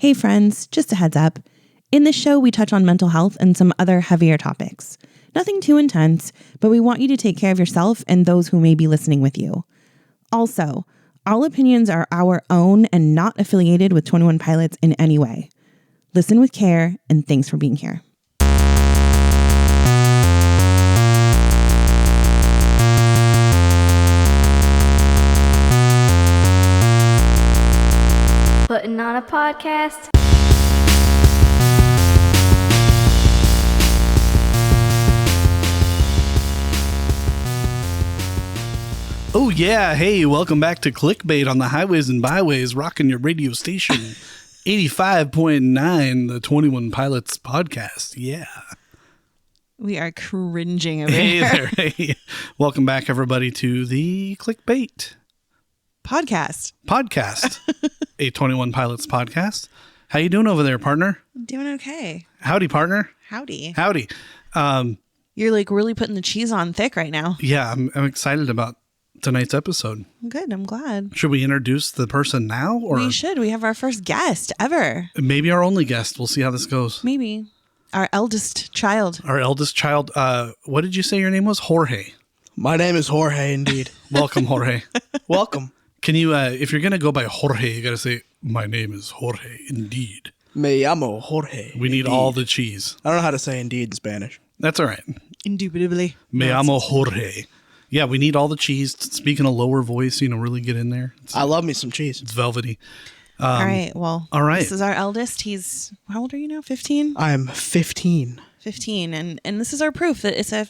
Hey friends, just a heads up. In this show, we touch on mental health and some other heavier topics. Nothing too intense, but we want you to take care of yourself and those who may be listening with you. Also, all opinions are our own and not affiliated with 21 Pilots in any way. Listen with care, and thanks for being here. Putting on a podcast. Oh yeah, hey, welcome back to Clique Bait on the highways and byways, rocking your radio station, 85.9, the 21 Pilots podcast. Yeah. We are cringing over Hey here. there, hey. Welcome back, everybody, to the Clique Bait Podcast. A 21 Pilots podcast. How you doing over there, partner? Doing okay. Howdy, partner. Howdy. Howdy. You're like really putting the cheese on thick right now. Yeah, I'm excited about tonight's episode. Good, I'm glad. Should we introduce the person now? Or We should. We have our first guest ever. maybe our only guest. We'll see how this goes. Maybe. Our eldest child. Our eldest child. What did you say your name was? Jorge. My name is Jorge, indeed. Welcome, Jorge. Welcome. Can you, if you're going to go by Jorge, you got to say, my name is Jorge, indeed. Me llamo Jorge. We need indeed. all the cheese. I don't know how to say indeed in Spanish. That's all right. Indubitably. Me llamo Jorge. Yeah, we need all the cheese. Speaking a lower voice, really get in there. I love me some cheese. It's velvety. All right. Well, all right. This is our eldest. He's, how old are you now? 15? I am 15. 15. And this is our proof that it's an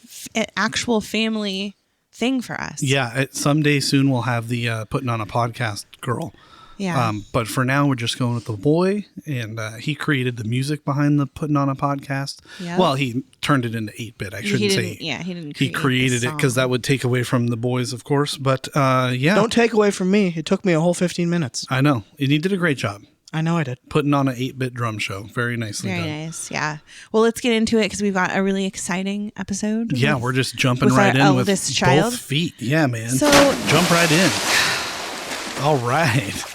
actual family thing for us. Yeah, someday soon we'll have the putting on a podcast girl. Yeah. But for now, we're just going with the boy, and he created the music behind the putting on a podcast. Yep. Well, he turned it into 8-bit. I shouldn't say. Yeah, he didn't. He created it because that would take away from the boys, of course. But yeah, Don't take away from me. It took me a whole 15 minutes. I know, and he did a great job I know I did. putting on an 8-bit drum show. Very nicely Very done. nice. Yeah. Well, let's get into it because we've got a really exciting episode. Yeah, with- we're just jumping with right our in with eldest child. both feet. Yeah, man. So- jump right in. All right.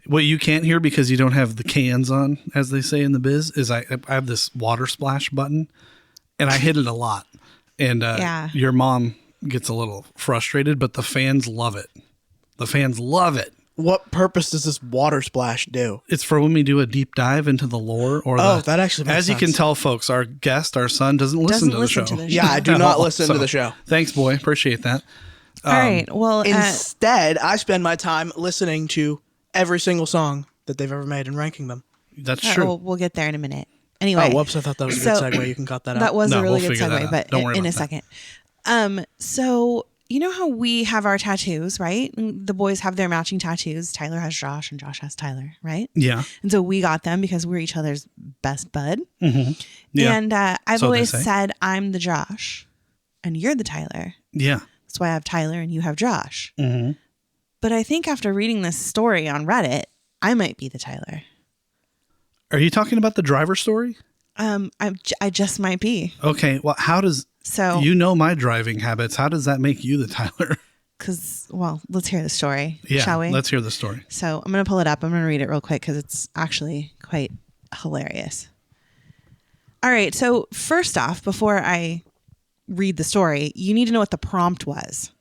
What you can't hear because you don't have the cans on, as they say in the biz, is I have this water splash button, and I hit it a lot. And Yeah. your mom gets a little frustrated, but the fans love it. The fans love it. What purpose does this water splash do? It's for when we do a deep dive into the lore. Or That actually makes as you can sense. tell, folks, our guest, our son, doesn't listen to the show. Yeah, I do not listen to the show. Thanks, boy. Appreciate that. All right. Well, Instead, I spend my time listening to every single song that they've ever made and ranking them. That's true. we'll get there in a minute. Anyway. Oh, whoops. I thought that was a good segue. You can cut that out. That was No, a really we'll good figure that segue, out. but Don't worry in a about that. second. So you know how we have our tattoos, right? The boys have their matching tattoos. Tyler has Josh and Josh has Tyler, right? Yeah. And so we got them because we're each other's best bud. Mm-hmm. Yeah. And I've So they always say. said I'm the Josh and you're the Tyler. Yeah. That's why I have Tyler and you have Josh. Mm-hmm. But I think after reading this story on Reddit, I might be the Tyler. Are you talking about the driver story? I just might be. Okay. Well, how does So you know my driving habits? How does that make you the Tyler? because, well, let's hear the story, Yeah. shall we? Let's hear the story. So I'm going to pull it up. I'm going to read it real quick because it's actually quite hilarious. All right. So first off, before I read the story, you need to know what the prompt was.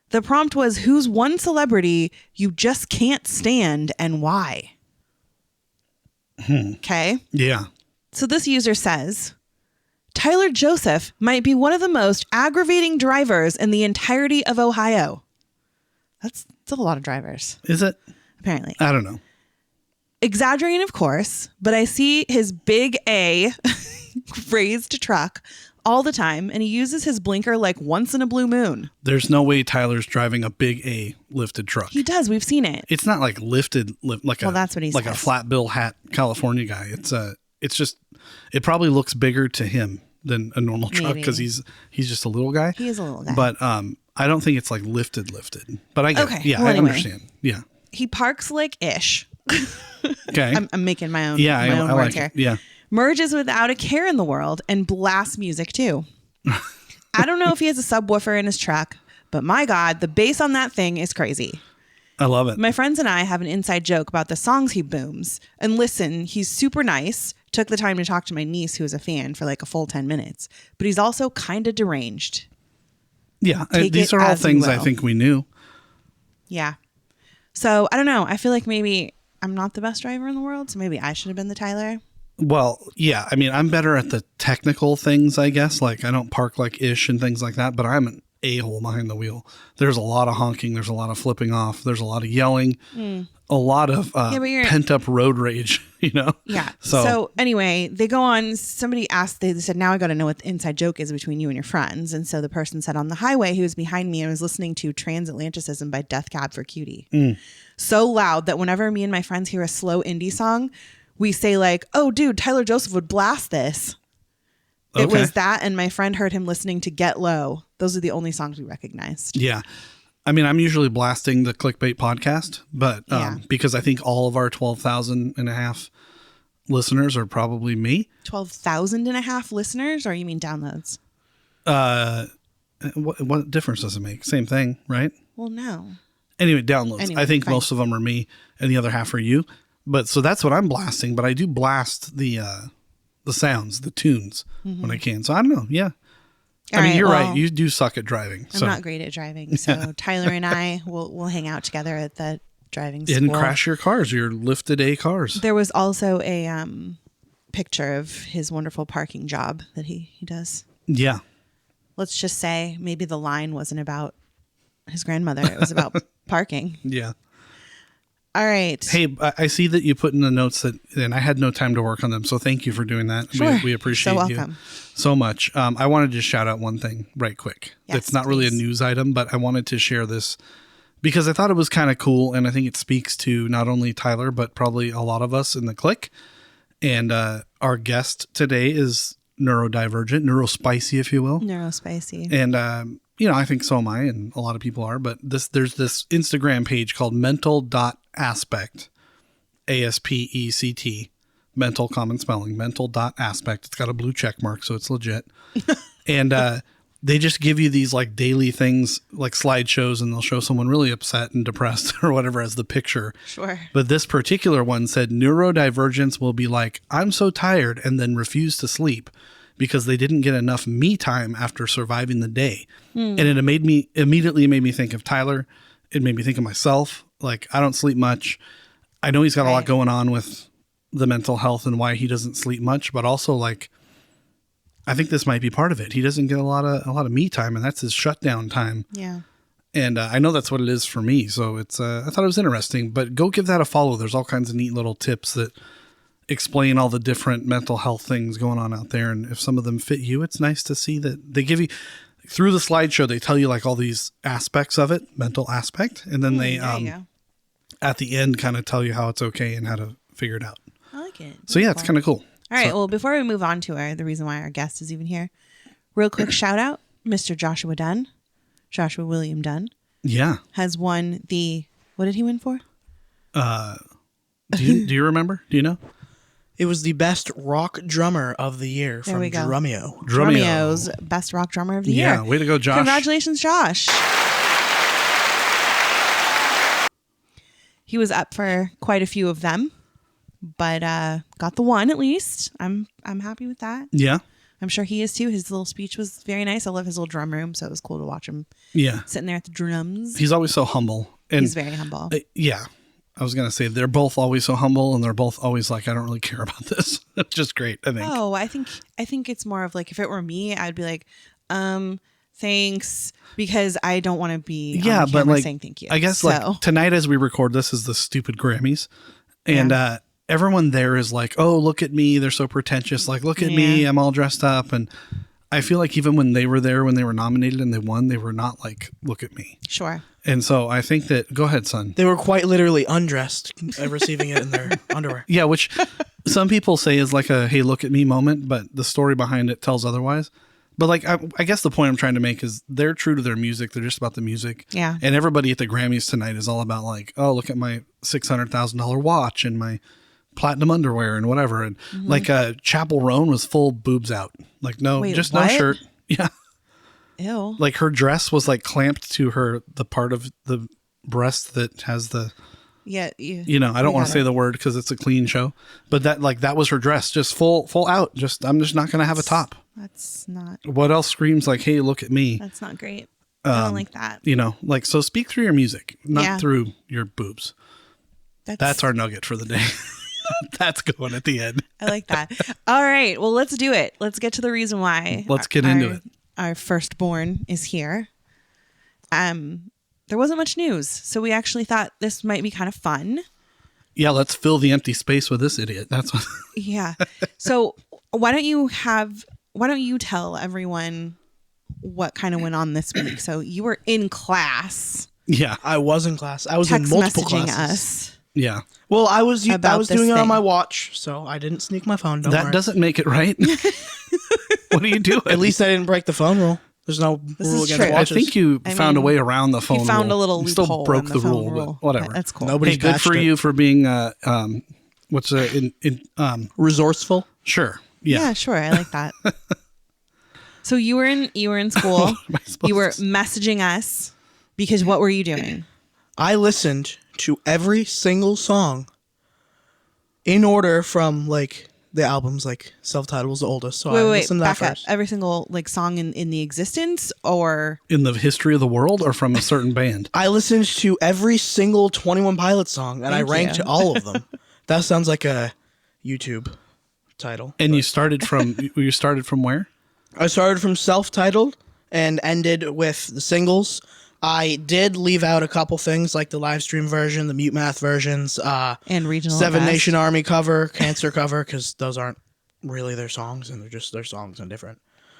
The prompt was, who's one celebrity you just can't stand and why? Okay. Yeah. So this user says, Tyler Joseph might be one of the most aggravating drivers in the entirety of Ohio. That's a lot of drivers, Is it? apparently. I don't know. Exaggerating, of course, but I see his big A raised truck all the time, and he uses his blinker like once in a blue moon. There's no way Tyler's driving a big A lifted truck. He does. We've seen it. It's not like lifted, like Well, that's what he like a says. flat bill hat California guy. It's just, it probably looks bigger to him than a normal truck because Maybe. he's just a little guy. He is a little guy. But I don't think it's like lifted. But I get Okay, it. Yeah, well, I anyway. understand. Yeah. He parks like ish. Okay. I'm making my own, yeah, my own I words like here. it. Yeah. Merges without a care in the world and blasts music too. I don't know if he has a subwoofer in his truck, but my God, the bass on that thing is crazy. I love it. My friends and I have an inside joke about the songs he booms. And listen, he's super nice. Took the time to talk to my niece, who is a fan, for like a full 10 minutes. But he's also kind of deranged. Yeah. Take These it are all as you things I will. think we knew. Yeah. So I don't know. I feel like maybe I'm not the best driver in the world. So maybe I should have been the Tyler. Well, yeah. I mean, I'm better at the technical things, I guess. Like I don't park like ish and things like that, but I'm an a-hole behind the wheel. There's a lot of honking. There's a lot of flipping off. There's a lot of yelling, a lot of pent up road rage, you know? Yeah. So So anyway, they go on. Somebody asked, they said, now I got to know what the inside joke is between you and your friends. And so the person said, on the highway, he was behind me and was listening to Transatlanticism by Death Cab for Cutie. So loud that whenever me and my friends hear a slow indie song, we say like, oh, dude, Tyler Joseph would blast this. It Okay. was that, and my friend heard him listening to Get Low. Those are the only songs we recognized. yeah. I mean, I'm usually blasting the Clique Bait podcast, but Yeah. because I think all of our 12,000 and a half listeners are probably me. 12,000 and a half listeners, or you mean downloads? What difference does it make? Same thing, right? Well, no. Anyway, downloads. Anyway, I think fine. most of them are me and the other half are you. But so that's what I'm blasting, but I do blast the sounds, the tunes when I can. So I don't know. Yeah. All I mean, right, you're well, right. You do suck at driving. I'm So not great at driving, so Tyler and I will hang out together at the driving school. and crash your cars, your lifted A cars. There was also a picture of his wonderful parking job that he does. Yeah. Let's just say maybe the line wasn't about his grandmother; it was about parking. Yeah. All right. Hey, I see that you put in the notes that, and I had no time to work on them. So thank you for doing that. Sure. We appreciate So you welcome. so much. I wanted to shout out one thing right quick. Yes, It's not really a please. news item, but I wanted to share this because I thought it was kind of cool. And I think it speaks to not only Tyler, but probably a lot of us in the clique. And our guest today is neurodivergent, neurospicy, if you will. Neurospicy. And, you know, I think so am I, and a lot of people are, but there's this Instagram page called mental.aspect, ASPECT, mental common spelling, mental.aspect. It's got a blue check mark, so it's legit. And they just give you these like daily things, like slideshows, and they'll show someone really upset and depressed or whatever as the picture. Sure. But this particular one said neurodivergence will be like, I'm so tired, and then refuse to sleep because they didn't get enough me time after surviving the day. And it immediately made me think of Tyler. It made me think of myself. Like, I don't sleep much. I know he's got a lot Right. going on with the mental health and why he doesn't sleep much, but also like, I think this might be part of it. He doesn't get a lot of me time, and that's his shutdown time. Yeah. And I know that's what it is for me. So it's, I thought it was interesting, but go give that a follow. There's all kinds of neat little tips that explain all the different mental health things going on out there. And if some of them fit you, it's nice to see that they give you through the slideshow, they tell you like all these aspects of it, mental aspect. And then they, There you go. at the end kind of tell you how it's okay and how to figure it out. I like it. So yeah, it's kind of cool. All right. So- Well, before we move on to the reason why our guest is even here, real quick shout out, Mr. Joshua Dunn, Joshua William Dunn, Yeah. has won the, what did he win for? Do you remember? Do you know? It was the best rock drummer of the year There from we go. Drumeo. Drumeo's best rock drummer of the year. Yeah. Way to go, Josh. Congratulations, Josh. He was up for quite a few of them, but got the one at least. I'm happy with that. Yeah. I'm sure he is too. His little speech was very nice. I love his little drum room, so it was cool to watch him Yeah. sitting there at the drums. He's always so humble. And He's very humble. yeah. I was going to say they're both always so humble, and they're both always like, I don't really care about this. It's just great, I think. Oh, I think it's more of like, if it were me, I'd be like, thanks, because I don't want to be on Yeah, the but camera like, saying thank you. I guess So, like tonight as we record this is the stupid Grammys, and everyone there is like, oh, look at me, they're so pretentious. Like, look at me, Yeah. I'm all dressed up, and I feel like even when they were there, when they were nominated and they won, they were not like, look at me. sure. And so I think that, go ahead, son. They were quite literally undressed, receiving it in their underwear. Yeah, which some people say is like a hey, look at me moment, but the story behind it tells otherwise. But like, I guess the point I'm trying to make is they're true to their music. They're just about the music. Yeah. And everybody at the Grammys tonight is all about like, oh, look at my $600,000 watch and my platinum underwear and whatever. And like Chapel Roan was full boobs out. Like, no, Wait, just what? no shirt. Yeah. Ew. Like her dress was like clamped to the part of the breast that has the, Yeah. you know, I don't want to say the word because it's a clean show, but that was her dress, just full out. I'm just not going to have a top. That's not. What else screams like, hey, look at me? That's not great. I don't like that. You know, like, so speak through your music, not through your boobs. That's our nugget for the day. That's going at the end. I like that. All right. Well, let's do it. Let's get to the reason why. Let's get into it. Our firstborn is here. There wasn't much news, so we actually thought this might be kind of fun. Yeah, let's fill the empty space with this idiot. That's what. Yeah. So why don't you tell everyone what kind of went on this week? So you were in class. Yeah, I was in class. I was in multiple messaging classes. Us. Yeah. Well, I was doing it on my thing. watch, so I didn't sneak my phone. Don't That worry. doesn't make it right. What are you doing? At least I didn't break the phone rule. There's no rule is against true. I watches. think you found a way around the phone. You found rule. a little You loophole. still broke in the phone rule, but whatever. That's cool. Nobody Hey, good patched for it. you for being Resourceful. sure. Yeah, Yeah. sure. I like that. So you were in school. What am I supposed You were to- messaging us because what were you doing? I listened to every single song in order from like the albums, like self-titled was the oldest. So I Wait, listened to that back up. first. Every single like song in the existence, or in the history of the world or from a certain band? I listened to every single 21 Pilots song and I Thank ranked you. all of them. That sounds like a YouTube title. And you started from where? I started from self-titled and ended with the singles. I did leave out a couple things like the live stream version, the Mute Math versions, and regional Seven at best. Nation Army cover, Cancer cover, because those aren't really their songs and they're just their songs in different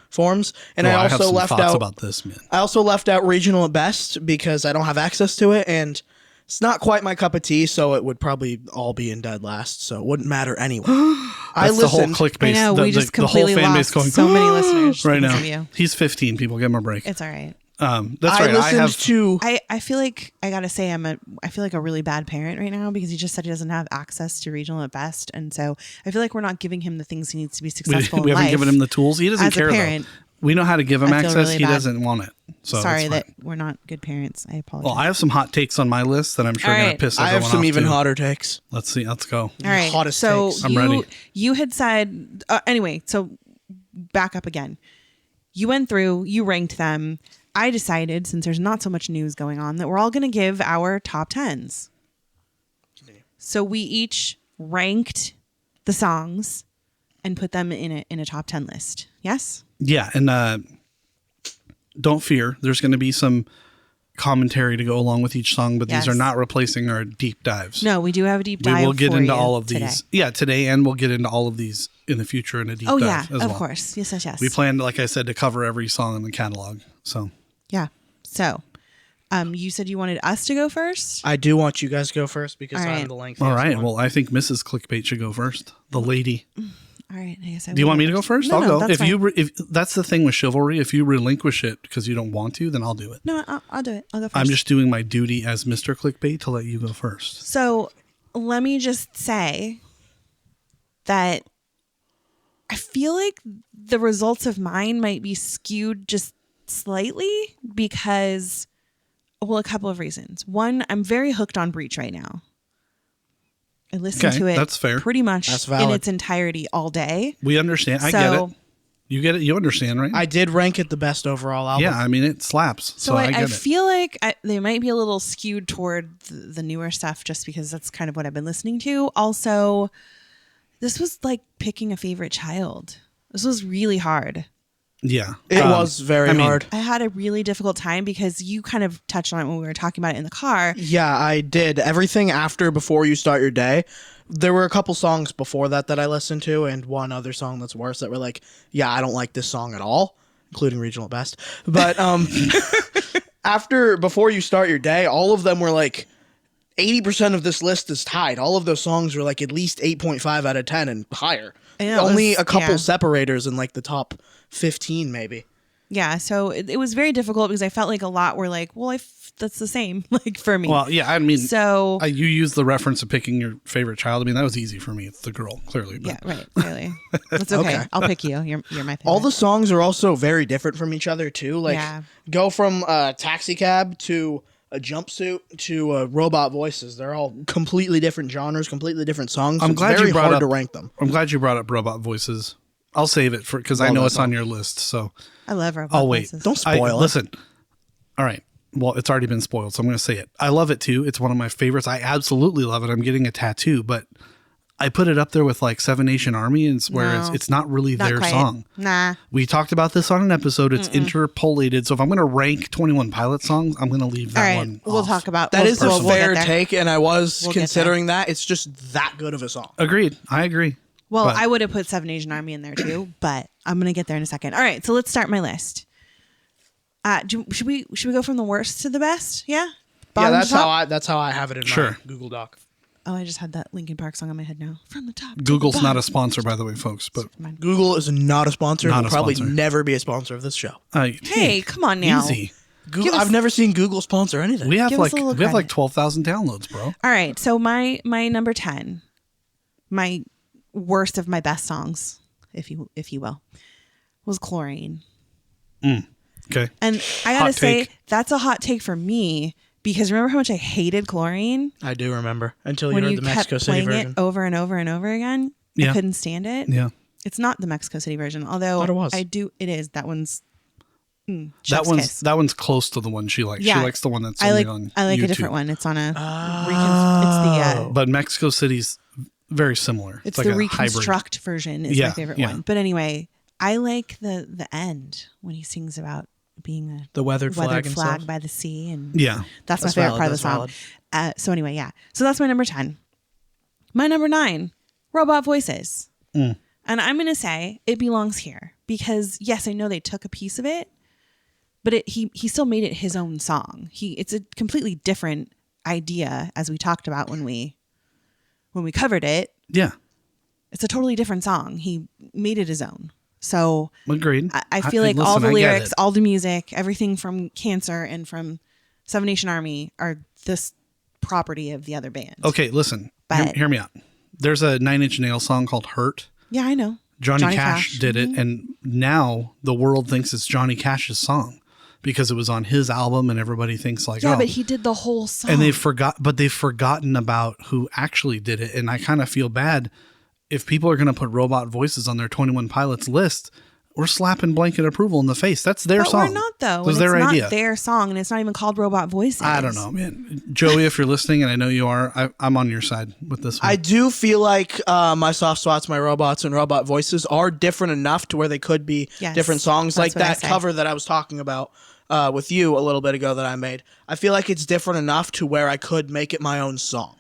forms. And Oh, I have also some left thoughts out about this, man. I also left out regional at best because I don't have access to it and it's not quite my cup of tea, so it would probably all be in dead last, so it wouldn't matter anyway. I That's the whole listened. click I base. know, we just the whole completely fan lost base going so many listeners right because now. of you. He's 15. People, give him a break. It's all right. That's I right. I listened have. to I feel like I gotta say I feel like a really bad parent right now because he just said he doesn't have access to regional at best, and so I feel like we're not giving him the things he needs to be We successful haven't in life. given him the tools. He doesn't As a care parent, though. We know how to give him I feel access. really He bad. doesn't want it. So Sorry it's that fine. we're not good parents. I apologize. Well, I have some hot takes on my list that I'm sure All are going right. to piss I everyone have some off even too. hotter takes. Let's see. Let's go. All right. Hottest so takes. I'm ready. You had said anyway. So back up again. You went through. You ranked them. I decided, since there's not so much news going on, that we're all going to give our top 10s. So we each ranked the songs and put them in a top 10 list. Yes? Yeah, and don't fear. There's going to be some commentary to go along with each song, but Yes. these are not replacing our deep dives. No, we do have a deep dive. We will get for into you all of today. these. Yeah, today, and we'll get into all of these in the future in a deep Oh dive yeah, as of well. course. Yes, yes, yes. We plan, like I said, to cover every song in the catalog. So Yeah. So, you said you wanted us to go first. I do want you guys to go first because All right. I'm the lengthiest all right. one. Well, I think Mrs. Clique Bait should go first. The lady. All right. I guess I Do you want me to go first? No, I'll no, go. that's If fine. if that's the thing with chivalry, if you relinquish it because you don't want to, then I'll do it. No, I'll do it. I'll go first. I'm just doing my duty as Mr. Clickbait to let you go first. So let me just say that I feel like the results of mine might be skewed just slightly because, well, a couple of reasons. One, I'm very hooked on Breach right now. I listen Okay, to it that's fair. pretty much That's in valid. its entirety all day. We understand. I get it. You get it. You understand, right? I did rank it the best overall album. yeah, I mean, it slaps. So, So I I get it. feel like they might be a little skewed toward the newer stuff just because that's kind of what I've been listening to. Also, this was like picking a favorite child. This was really hard. Yeah. It was very I mean, hard. I had a really difficult time because you kind of touched on it when we were talking about it in the car. Yeah, I did. Everything after Before You Start Your Day. There were a couple songs before that I listened to, and one other song that's worse that were like, yeah, I don't like this song at all, including Regional Best. But after Before You Start Your Day, all of them were like 80% of this list is tied. All of those songs were like at least 8.5 out of 10 and higher. I know, it Only was- a couple yeah. separators in like the top 15 maybe. Yeah, so it was very difficult because I felt like a lot were like, well, that's the same, like for me. Well, yeah, I mean, so you used the reference of picking your favorite child. I mean, that was easy for me. It's the girl, clearly. But. yeah, right, clearly. It's okay. Okay. I'll pick you. You're my favorite. All the songs are also very different from each other too. Like Yeah. go from Taxi Cab to a jumpsuit to robot voices. They're all completely different genres, completely different songs. I'm glad you brought hard up to rank them. I'm glad you brought up robot voices. I'll save it for because I know it's on your list. So I love robot I'll wait. voices. Don't spoil it. Listen. All right. Well, it's already been spoiled, so I'm going to say it. I love it too. It's one of my favorites. I absolutely love it. I'm getting a tattoo, but I put it up there with like Seven Nation Army, and where it's not really Not their quite. song. Nah. We talked about this on an episode. It's interpolated. So if I'm going to rank 21 Pilots songs, I'm going to leave All that right. one. We'll off. talk about That is a we'll get fair there. take, and I was We'll get considering that. It's just that good of a song. Agreed. I agree. Well, But- I would have put Seven Asian Army in there too, but I'm gonna get there in a second. All right, so let's start my list. Should we go from the worst to the best? Yeah. Bottom to top? that's how I have it in Sure. my Google Doc. Oh, I just had that Linkin Park song in my head now. From the top. to Google's the not a bottom. sponsor, by the way, folks. But Google is not a sponsor. Not and will a probably sponsor. never be a sponsor of this show. Hey, come on now. Easy. Google, Give us- I've never seen Google sponsor anything. We have Give us like a little 12,000 downloads, bro. All right, so my number 10, my worst of my best songs, if you will, was Chlorine. Okay. And I gotta Hot say, take. that's a hot take for me because remember how much I hated Chlorine? I do remember until you When heard you the kept Mexico City playing version. it over and over and over again, Yeah. I couldn't stand it. Yeah. It's not the Mexico City version, although Thought it was. it is. That one's That chef's one's kiss. that one's close to the one she likes. Yeah. She likes the one that's I only like on I like YouTube. a different one. It's on a it's the But Mexico City's very similar. it's like the a reconstruct version is Yeah, my favorite yeah. one. But anyway, I like the end when he sings about being a The weathered flag and stuff. by the sea, and hybrid. Yeah. that's my That's favorite valid, part of the that's song. So anyway, yeah. So that's my number 10. My number 9, Robot Voices. Mm. And I'm going to say it belongs here because yes, I know they took a piece of it, but he still made it his own song. It's a completely different idea, as we talked about when we covered it. Yeah. It's a totally different song. He made it his own. So Agreed. I feel like listen, all the I get lyrics, it. all the music, everything from Cancer and from Seven Nation Army are this property of the other band. Okay, listen. But- Hear me out. There's a 9 Inch Nails song called Hurt. Yeah, I know. Johnny Cash did it, and now the world thinks it's Johnny Cash's song because it was on his album, and everybody thinks like, Yeah, oh. but he did the whole song. And they've forgotten about who actually did it. And I kind of feel bad if people are going to put robot voices on their 21 Pilots list. We're slapping blanket approval in the face. That's their but song. we're not though. It was And their it's idea. not their song, and it's not even called Robot Voices. I don't know, man. Joey, if you're listening, and I know you are, I'm on your side with this one. I do feel like my soft spots, my robots, and robot voices are different enough to where they could be Yes, different songs. that's Like what I that say. cover that I was talking about with you a little bit ago that I made. I feel like it's different enough to where I could make it my own song.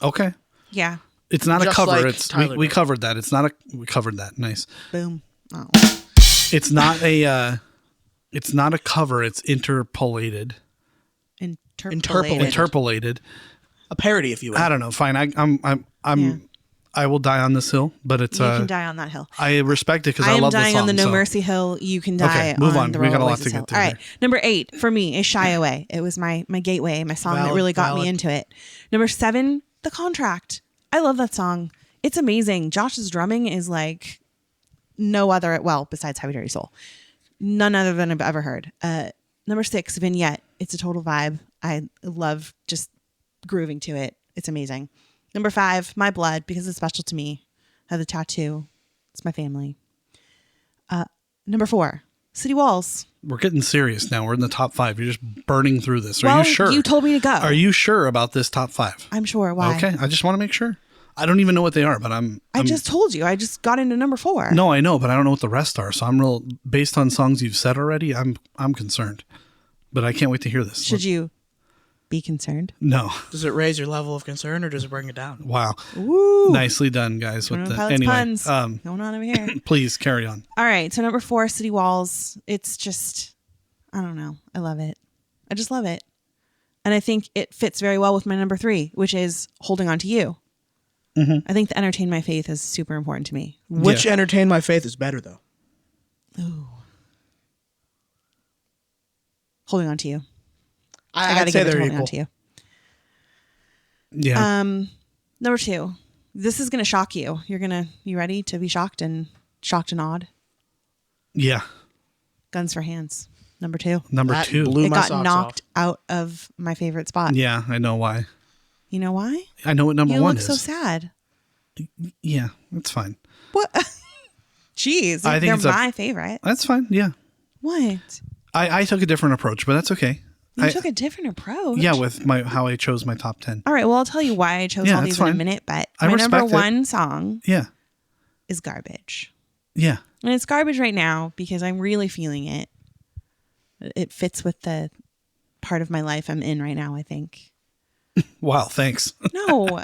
Okay. Yeah. It's not a Just cover. like It's Tyler we did. covered that. It's not a we covered that. Nice. Boom. Oh. It's not a it's not a cover. It's interpolated. Interpolated. Interpolated. A parody, if you will. I don't know. Fine. I'm Yeah. I will die on this hill, but it's You can die on that hill. I respect it because I I am love the dying song. on the No so- Mercy Hill. You can die move on on. the We got a Robot lot to Voices get Hill. through All right. here. Number 8 for me is Shy Away. It was my gateway, my song that Valid, really got valid. me into it. Number 7, The Contract. I love that song. It's amazing. Josh's drumming is like no other, well, besides Heavy Dirty Soul. None other than I've ever heard. Number 6, Vignette. It's a total vibe. I love just grooving to it. It's amazing. Number 5, My Blood, because it's special to me. I have the tattoo. It's my family. Number 4, City Walls. We're getting serious now. We're in the top 5. You're just burning through this. Are Well, you sure? you told me to go. Are you sure about this top 5? I'm sure. Why? Okay. I just want to make sure. I don't even know what they are, but I'm I just told you. I just got into number 4. No, I know, but I don't know what the rest are. So I'm real based on songs you've said already. I'm concerned, but I can't wait to hear this. Should you be concerned? No. Does it raise your level of concern or does it bring it down? Wow. Woo. Nicely done, guys. With the Pilots anyway, puns going on over here. please carry on. All right. So number 4, City Walls. It's just, I don't know. I love it. I just love it. And I think it fits very well with my number 3, which is Holding On to You. I think the Entertain My Faith is super important to me. Which Yeah. Entertain My Faith is better, though? Ooh. Holding On to You. I got I'd to say give it to they're Holding On equal. to You. Yeah. Number 2. This is going to shock you. You ready to be shocked and awed? Yeah. Guns for Hands. Number 2. Number That 2. blew It my got socks knocked off. out of my favorite spot. Yeah, I know why. You know why? I know what number You 1 look is. so sad. Yeah, that's fine. What? Jeez, I think they're it's a- my favorite. That's fine. Yeah. What? I took a different approach, but that's okay. You took a different approach. Yeah, with how I chose my top 10. All right. Well, I'll tell you why I chose Yeah, all that's these in a fine. minute. But I my number respect it. 1 song Yeah. is Garbage. Yeah. And it's garbage right now because I'm really feeling it. It fits with the part of my life I'm in right now, I think. Wow, thanks. No,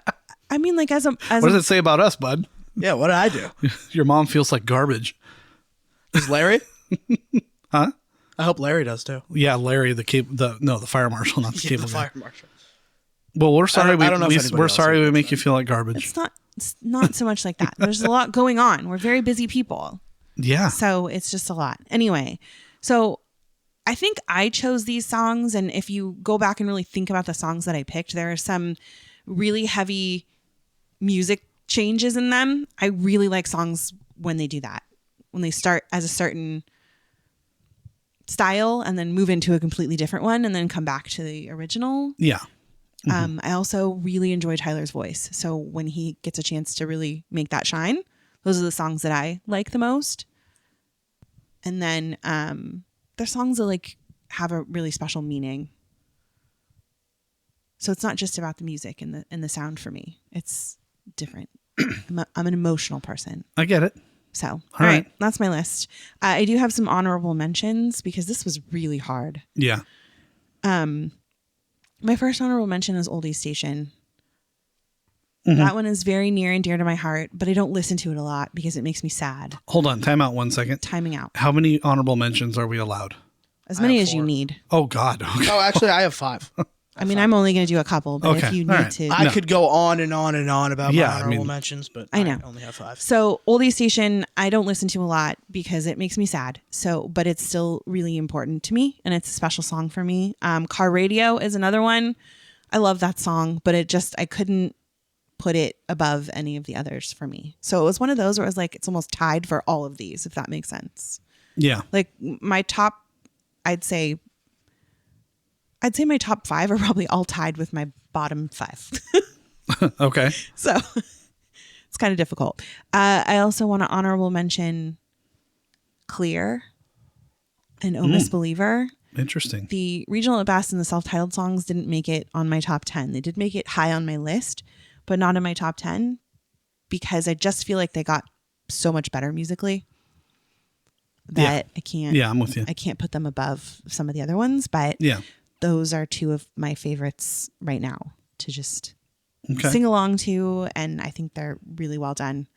I mean, like, as What does it say about us, bud? Yeah, what did I do? Your mom feels like garbage. Is Larry? Huh? I hope Larry does too. Yeah, Larry, the fire marshal, not the Yeah, cable the guy. fire marshal. Well, we're sorry. I don't know if anybody We're else sorry we thinks make that. you feel like garbage. it's not so much like that. There's a lot going on. We're very busy people. Yeah. So it's just a lot. Anyway, so I think I chose these songs. And if you go back and really think about the songs that I picked, there are some really heavy music changes in them. I really like songs when they do that, when they start as a certain style and then move into a completely different one and then come back to the original. Yeah. I also really enjoy Tyler's voice. So when he gets a chance to really make that shine, those are the songs that I like the most. And then they're songs that like have a really special meaning. So it's not just about the music and the sound for me. It's different. I'm an emotional person. I get it. So, all right. right, that's my list. I do have some honorable mentions because this was really hard. Yeah. My first honorable mention is Oldie Station. Mm-hmm. That one is very near and dear to my heart, but I don't listen to it a lot because it makes me sad. Hold on. Time out 1 second. Timing out. How many honorable mentions are we allowed? As many have as you 4. need. Oh, God. Okay. Oh, actually, I have 5. I mean, I'm only going to do a couple, but if Okay, you all need right. to. I could go on and on and on about Yeah, my I honorable mean- mentions, but I know. only have 5. So Oldie Station, I don't listen to a lot because it makes me sad. So, but it's still really important to me and it's a special song for me. Car Radio is another one. I love that song, but I couldn't put it above any of the others for me. So it was one of those where it was like, it's almost tied for all of these, if that makes sense. Yeah. Like my top, I'd say my top 5 are probably all tied with my bottom 5. Okay. So it's kind of difficult. I also want to honorable mention Clear and Oh Misbeliever. Interesting. The regional at best and the self-titled songs didn't make it on my top 10. They did make it high on my list, but not in my top 10 because I just feel like they got so much better musically that I can't. Yeah, I'm with you. I can't put them above some of the other ones, but Yeah. those are 2 of my favorites right now to just Okay. sing along to, and I think they're really well done.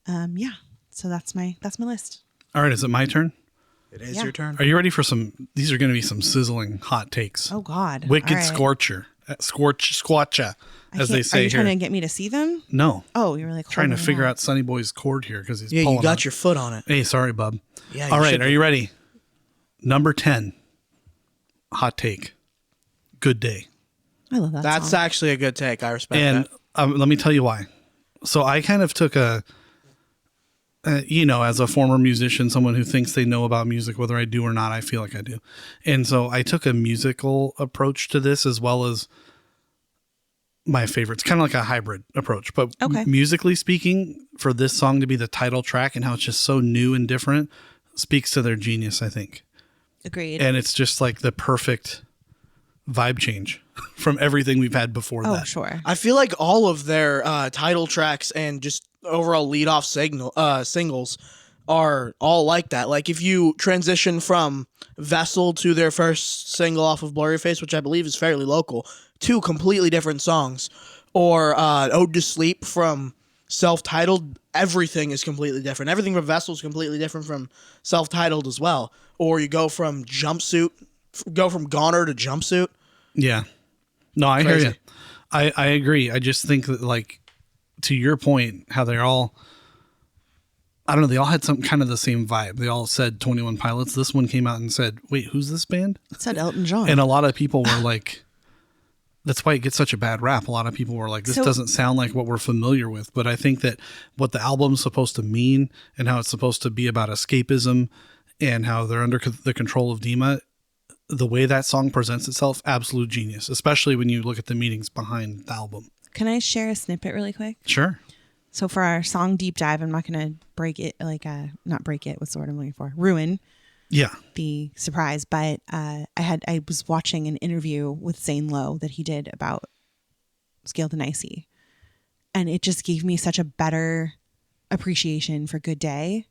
Yeah. So that's my list. All right. Is it my turn? It is Yeah. your turn. Are you ready for these are going to be some sizzling hot takes. Oh God. Wicked All right. scorcher. Squatcha, as they Are say you here. trying to get me to see them? No. Oh, you were like Trying to holding figure it out Sonny Boy's chord here because he's Yeah, pulling you got on- your foot on it. Hey, sorry, bub. Yeah. All right. should Are be. you ready? Number 10. Hot take. Good Day. I love that That's song. actually a good take. I respect And that. let me tell you why. So I kind of took as a former musician, someone who thinks they know about music, whether I do or not, I feel like I do. And so I took a musical approach to this as well as my favorites, kind of like a hybrid approach. But Okay. musically speaking, for this song to be the title track and how it's just so new and different speaks to their genius, I think. Agreed. And it's just like the perfect vibe change from everything we've had before Oh, that. sure. I feel like all of their title tracks and just overall lead-off singles are all like that. Like if you transition from Vessel to their first single off of Blurry Face, which I believe is fairly local, 2 completely different songs, or Ode to Sleep from self-titled, everything is completely different. Everything from Vessel is completely different from self-titled as well. Or you go from Goner to Jumpsuit. Yeah. No, I Crazy. hear you. I agree. I just think that, like, to your point, how they're all, I don't know, they all had some kind of the same vibe. They all said 21 Pilots. This one came out and said, wait, who's this band? It said Elton John. And a lot of people were like, that's why it gets such a bad rap. A lot of people were like, this So- doesn't sound like what we're familiar with. But I think that what the album's supposed to mean and how it's supposed to be about escapism and how they're under the control of Dima. The way that song presents itself, absolute genius, especially when you look at the meanings behind the album. Can I share a snippet really quick? Sure. So for our song deep dive, I'm not going to break it, not break it, what's the word I'm looking for? Ruin Yeah. the surprise. But I was watching an interview with Zane Lowe that he did about Scaled and Icy. And it just gave me such a better appreciation for Good Day,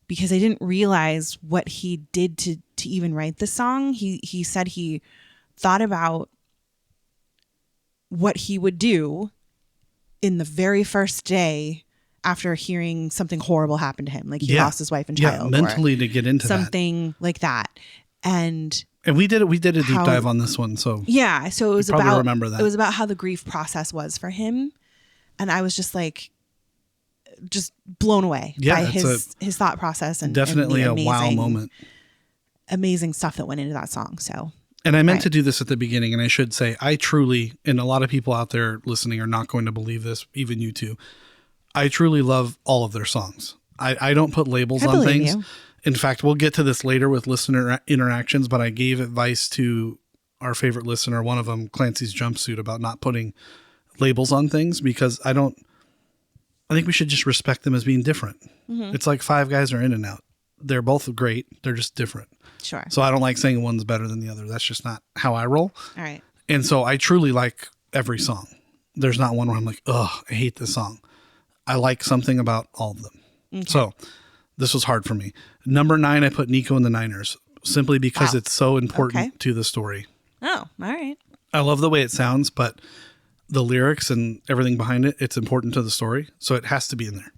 because I didn't realize what he did to even write the song. He said he thought about what he would do in the very first day after hearing something horrible happen to him. Like he lost his wife and child. Yeah, mentally to get into something like that. And we did a deep dive on this one. So yeah, so it was about, remember that. It was about how the grief process was for him. And I was just blown away by his thought process and definitely and a wow moment. Amazing stuff that went into that song. So, and I meant to do this at the beginning, and I should say, I truly, and a lot of people out there listening are not going to believe this, even you two. I truly love all of their songs. I don't put labels on things. You. In fact, we'll get to this later with listener interactions, but I gave advice to our favorite listener, one of them, Clancy's Jumpsuit, about not putting labels on things, because I think we should just respect them as being different. Mm-hmm. It's like Five Guys or In-N-Out. They're both great. They're just different. Sure. So I don't like saying one's better than the other. That's just not how I roll. All right. And so I truly like every song. There's not one where I'm like, oh, I hate this song. I like something about all of them. Okay. So this was hard for me. Number 9, I put Nico and the Niners, simply because it's so important to the story. Oh, all right. I love the way it sounds, but the lyrics and everything behind it, it's important to the story. So it has to be in there.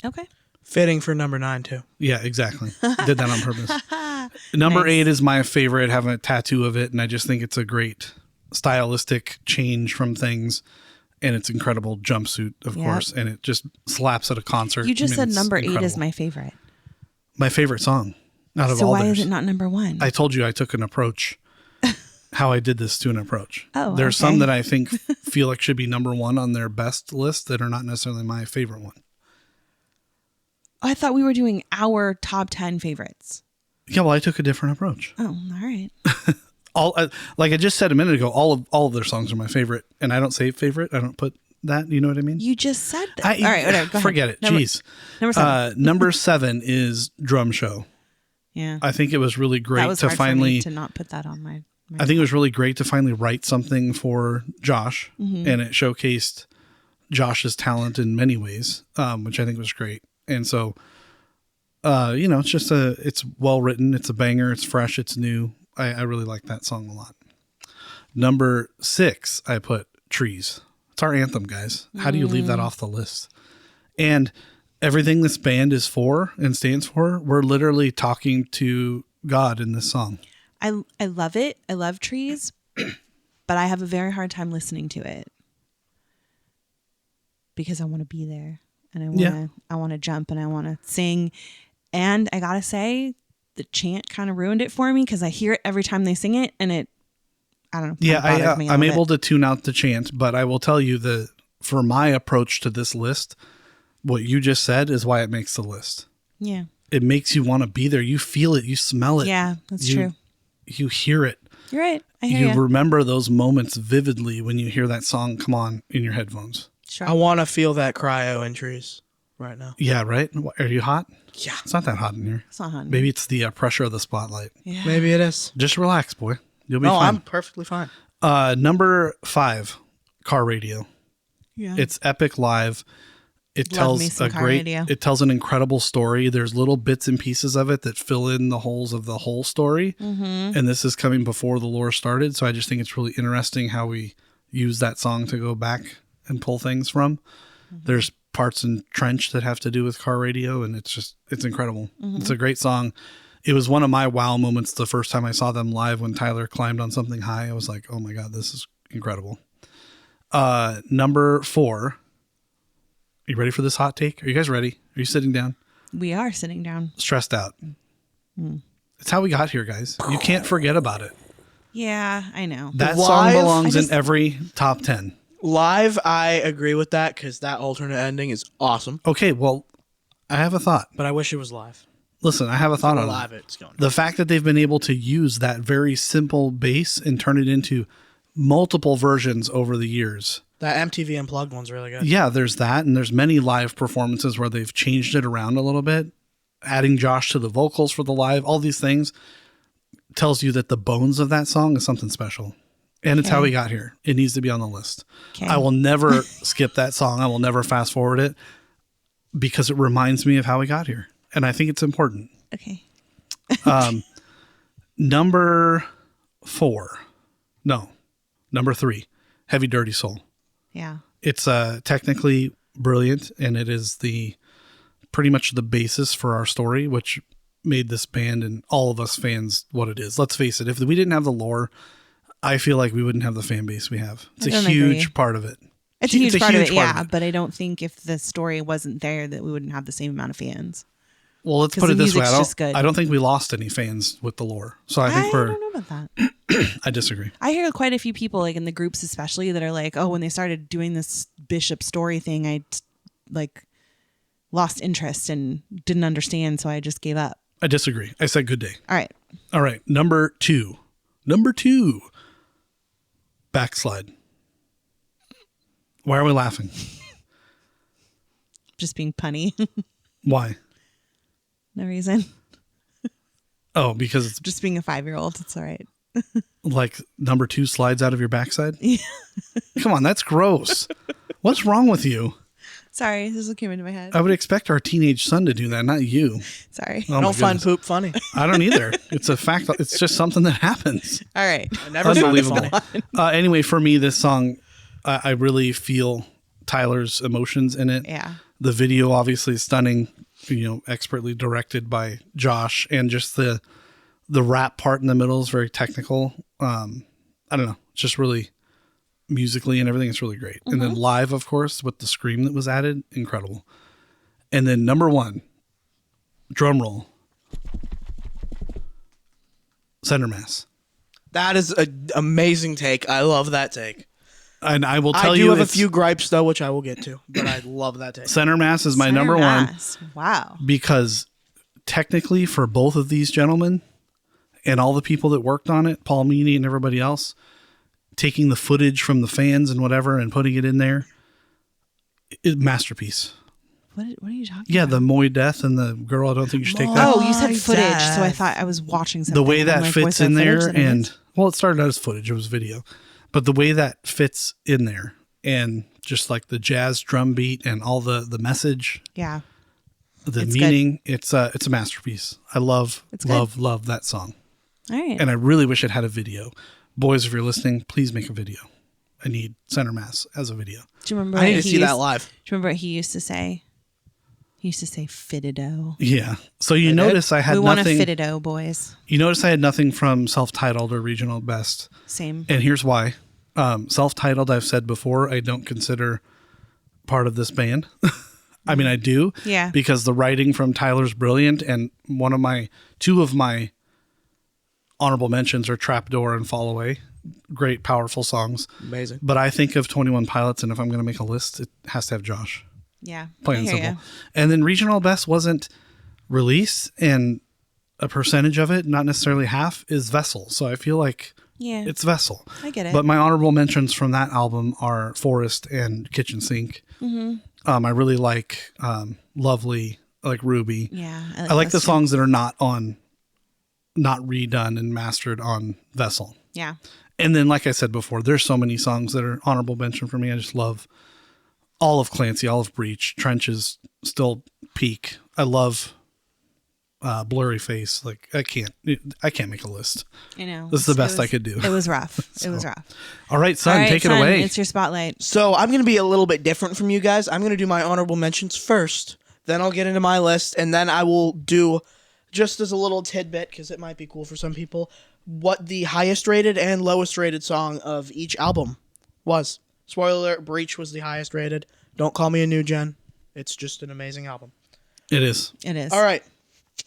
Okay. Fitting for number 9 too. Yeah, exactly. Did that on purpose. Number 8 is my favorite, having a tattoo of it. And I just think it's a great stylistic change from things. And it's incredible jumpsuit, of course. And it just slaps at a concert. You just said number 8 is my favorite. My favorite song out of all So why theirs. is it not number 1? I told you I took an approach. How I did this to an approach. Oh, there's some that I think feel like should be number 1 on their best list that are not necessarily my favorite one. I thought we were doing our top 10 favorites. Yeah, well, I took a different approach. Oh, all right. Like I just said a minute ago, all of their songs are my favorite, and I don't say favorite. I don't put that. You know what I mean? You just said that. All right, whatever. Go forget ahead. it. Jeez. Number 7. Number 7 is Drum Show. Yeah. I think it was really great that was to hard finally for me to not put that on my I think it was really great to finally write something for Josh, and it showcased Josh's talent in many ways, which I think was great. And so, it's just it's well written. It's a banger. It's fresh. It's new. I really like that song a lot. Number 6, I put Trees. It's our anthem, guys. How do you leave that off the list? And everything this band is for and stands for, we're literally talking to God in this song. I love it. I love Trees, but I have a very hard time listening to it because I want to be there and I want to jump and I want to sing. And I gotta say, the chant kind of ruined it for me because I hear it every time they sing it, and it, I don't know. Yeah, I'm able to tune out the chant, but I will tell you for my approach to this list, what you just said is why it makes the list. Yeah, it makes you want to be there. You feel it. You smell it. Yeah, that's true. You hear it. You're right. I hear you. Remember those moments vividly when you hear that song come on in your headphones. Sure. I want to feel that cryo in Trees right now. Yeah, right? Are you hot? Yeah. It's not that hot in here. It's not hot. Maybe it's the pressure of the spotlight. Yeah. Maybe it is. Just relax, boy. You'll be fine. No, I'm perfectly fine. Number 5, Car Radio. Yeah. It's epic live. It tells it tells an incredible story. There's little bits and pieces of it that fill in the holes of the whole story. Mm-hmm. And this is coming before the lore started. So I just think it's really interesting how we use that song to go back and pull things from. Mm-hmm. There's parts in Trench that have to do with Car Radio, and it's incredible. Mm-hmm. It's a great song. It was one of my wow moments the first time I saw them live when Tyler climbed on something high. I was like, oh my God, this is incredible. Number 4. Are you ready for this hot take? Are you guys ready? Are you sitting down? We are sitting down. Stressed out. It's how we got here, guys. You can't forget about it. Yeah, I know. That song belongs in every top 10. Live, I agree with that because that alternate ending is awesome. Okay, well, I have a thought. But I wish it was live. listen, I have a thought on Live, it. it's going. The fact that they've been able to use that very simple bass and turn it into multiple versions over the years. That MTV Unplugged one's really good. Yeah, there's that, and there's many live performances where they've changed it around a little bit, adding Josh to the vocals for the live. All these things tells you that the bones of that song is something special, and it's how we got here. It needs to be on the list. Okay. I will never skip that song. I will never fast forward it because it reminds me of how we got here, and I think it's important. Okay. Number 3, Heavy Dirty Soul. Yeah. It's technically brilliant, and it is pretty much the basis for our story, which made this band and all of us fans what it is. Let's face it, if we didn't have the lore, I feel like we wouldn't have the fan base we have. It's a huge part of it. It's a huge part of it, yeah, but I don't think if the story wasn't there that we wouldn't have the same amount of fans. Well, let's put it this way. Good. I don't think we lost any fans with the lore. So I think I don't know about that. I disagree. I hear quite a few people, like in the groups especially, that are like, oh, when they started doing this Bishop story thing, I like lost interest and didn't understand, so I just gave up. I disagree. I said good day. All right. Number two. Backslide. Why are we laughing? Just being punny. Why? No reason. Oh, because it's Just being a 5-year-old. It's all right. like number 2 slides out of your backside? Yeah. Come on, that's gross. What's wrong with you? Sorry, this is what came into my head. I would expect our teenage son to do that, not you. Sorry. Oh, I don't find poop funny. I don't either. It's a fact. It's just something that happens. All right. I never found it Unbelievable. funny. Anyway, for me, this song, I really feel Tyler's emotions in it. Yeah. The video obviously is stunning, expertly directed by Josh, and just the rap part in the middle is very technical. I don't know, just really musically and everything, it's really great. Mm-hmm. And then live, of course, with the scream that was added, incredible. And then number 1, drum roll, Center Mass. That is an amazing take. I love that take. And I will tell I you, do have a few gripes though, which I will get to, but I love that take. Center Mass is my number 1. Wow. Because technically, for both of these gentlemen and all the people that worked on it, Paul Meany and everybody else, taking the footage from the fans and whatever and putting it in there, masterpiece. What are you talking Yeah, about? the Moy death and the girl. I don't think you should take that. Oh, you said footage, so I thought I was watching something. The way that fits in there, and well, it started out as footage, it was video, but the way that fits in there, and just like the jazz drum beat and all the message, yeah, the it's meaning, it's a masterpiece. I love that song. All right, and I really wish it had a video. Boys, if you're listening, please make a video. I need Center Mass as a video. Do you remember? I need to see that live. Do you remember what he used to say? He used to say "fittido." Yeah. So you notice I had we nothing. We want a fittido, boys. You notice I had nothing from self-titled or regional best. Same. And here's why. Self-titled, I've said before, I don't consider part of this band. I mean, I do. Yeah. Because the writing from Tyler's brilliant, and two of my honorable mentions are Trapdoor and Fall Away. Great, powerful songs. Amazing. But I think of 21 Pilots, and if I'm going to make a list, it has to have Josh. Yeah. Plain and simple. And then regional best wasn't released, and a percentage of it, not necessarily half, is Vessel. So I feel like it's Vessel. I get it. But my honorable mentions from that album are Forest and Kitchen Sink. Mm-hmm. I really like Lovely, I like Ruby. Yeah. I like the songs that are not redone and mastered on Vessel. Yeah. And then, like I said before, there's so many songs that are honorable mention for me. I just love all of Clancy, all of Breach. Trenches still peak. I love Blurry Face. Like I can't make a list. I know. This is the best I could do. It was rough. It was rough. All right, son, take it away. It's your spotlight. So I'm going to be a little bit different from you guys. I'm going to do my honorable mentions first. Then I'll get into my list, and then I will do, just as a little tidbit, because it might be cool for some people, what the highest rated and lowest rated song of each album was. Spoiler alert, Breach was the highest rated. Don't call me a new gen. It's just an amazing album. It is. It is. All right.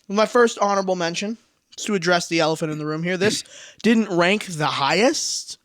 My first honorable mention is to address the elephant in the room here. This didn't rank the highest,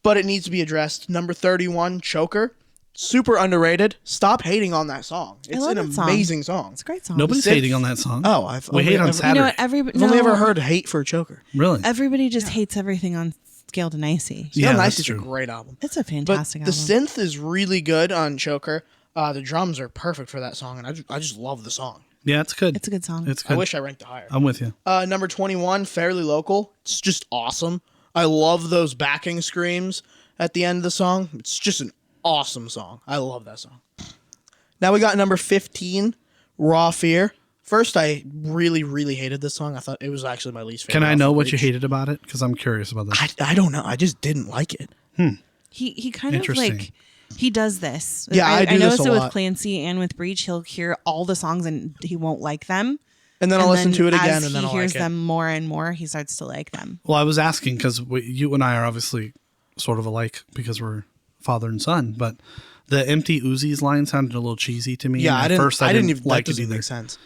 but it needs to be addressed. Number 31, Choker. Super underrated. Stop hating on that song. It's love an that song. amazing song. It's a great song. Nobody's Synth- hating on that song. Oh, we hate on Saturday. You know what? I've only ever heard hate for a choker. Really? Everybody just hates everything on Scaled and Icy. Scaled and that's Icy is a true. great album. It's a But fantastic the album. synth is really good on Choker. The drums are perfect for that song, and I just love the song. Yeah, it's good. It's a good song. It's I good. wish I ranked it higher. I'm with you. Number 21, Fairly Local. It's just awesome. I love those backing screams at the end of the song. It's just an awesome song. I love that song. Now we got number 15, Raw Fear. First, I really, really hated this song. I thought it was actually my least favorite. Can I off know the what you Breach. hated about it? Because I'm curious about this. I don't know. I just didn't like it. He kind of Interesting. like he does this. Yeah, I do this noticed a it with lot. Clancy and with Breach. He'll hear all the songs and he won't like them. And then I'll listen to it again, as and then he I'll hears like it. them more and more, he starts to like them. Well, I was asking because you and I are obviously sort of alike because we're father and son, but the Empty Uzis line sounded a little cheesy to me. Yeah, and I at didn't. first I didn't even like that it doesn't either. make sense.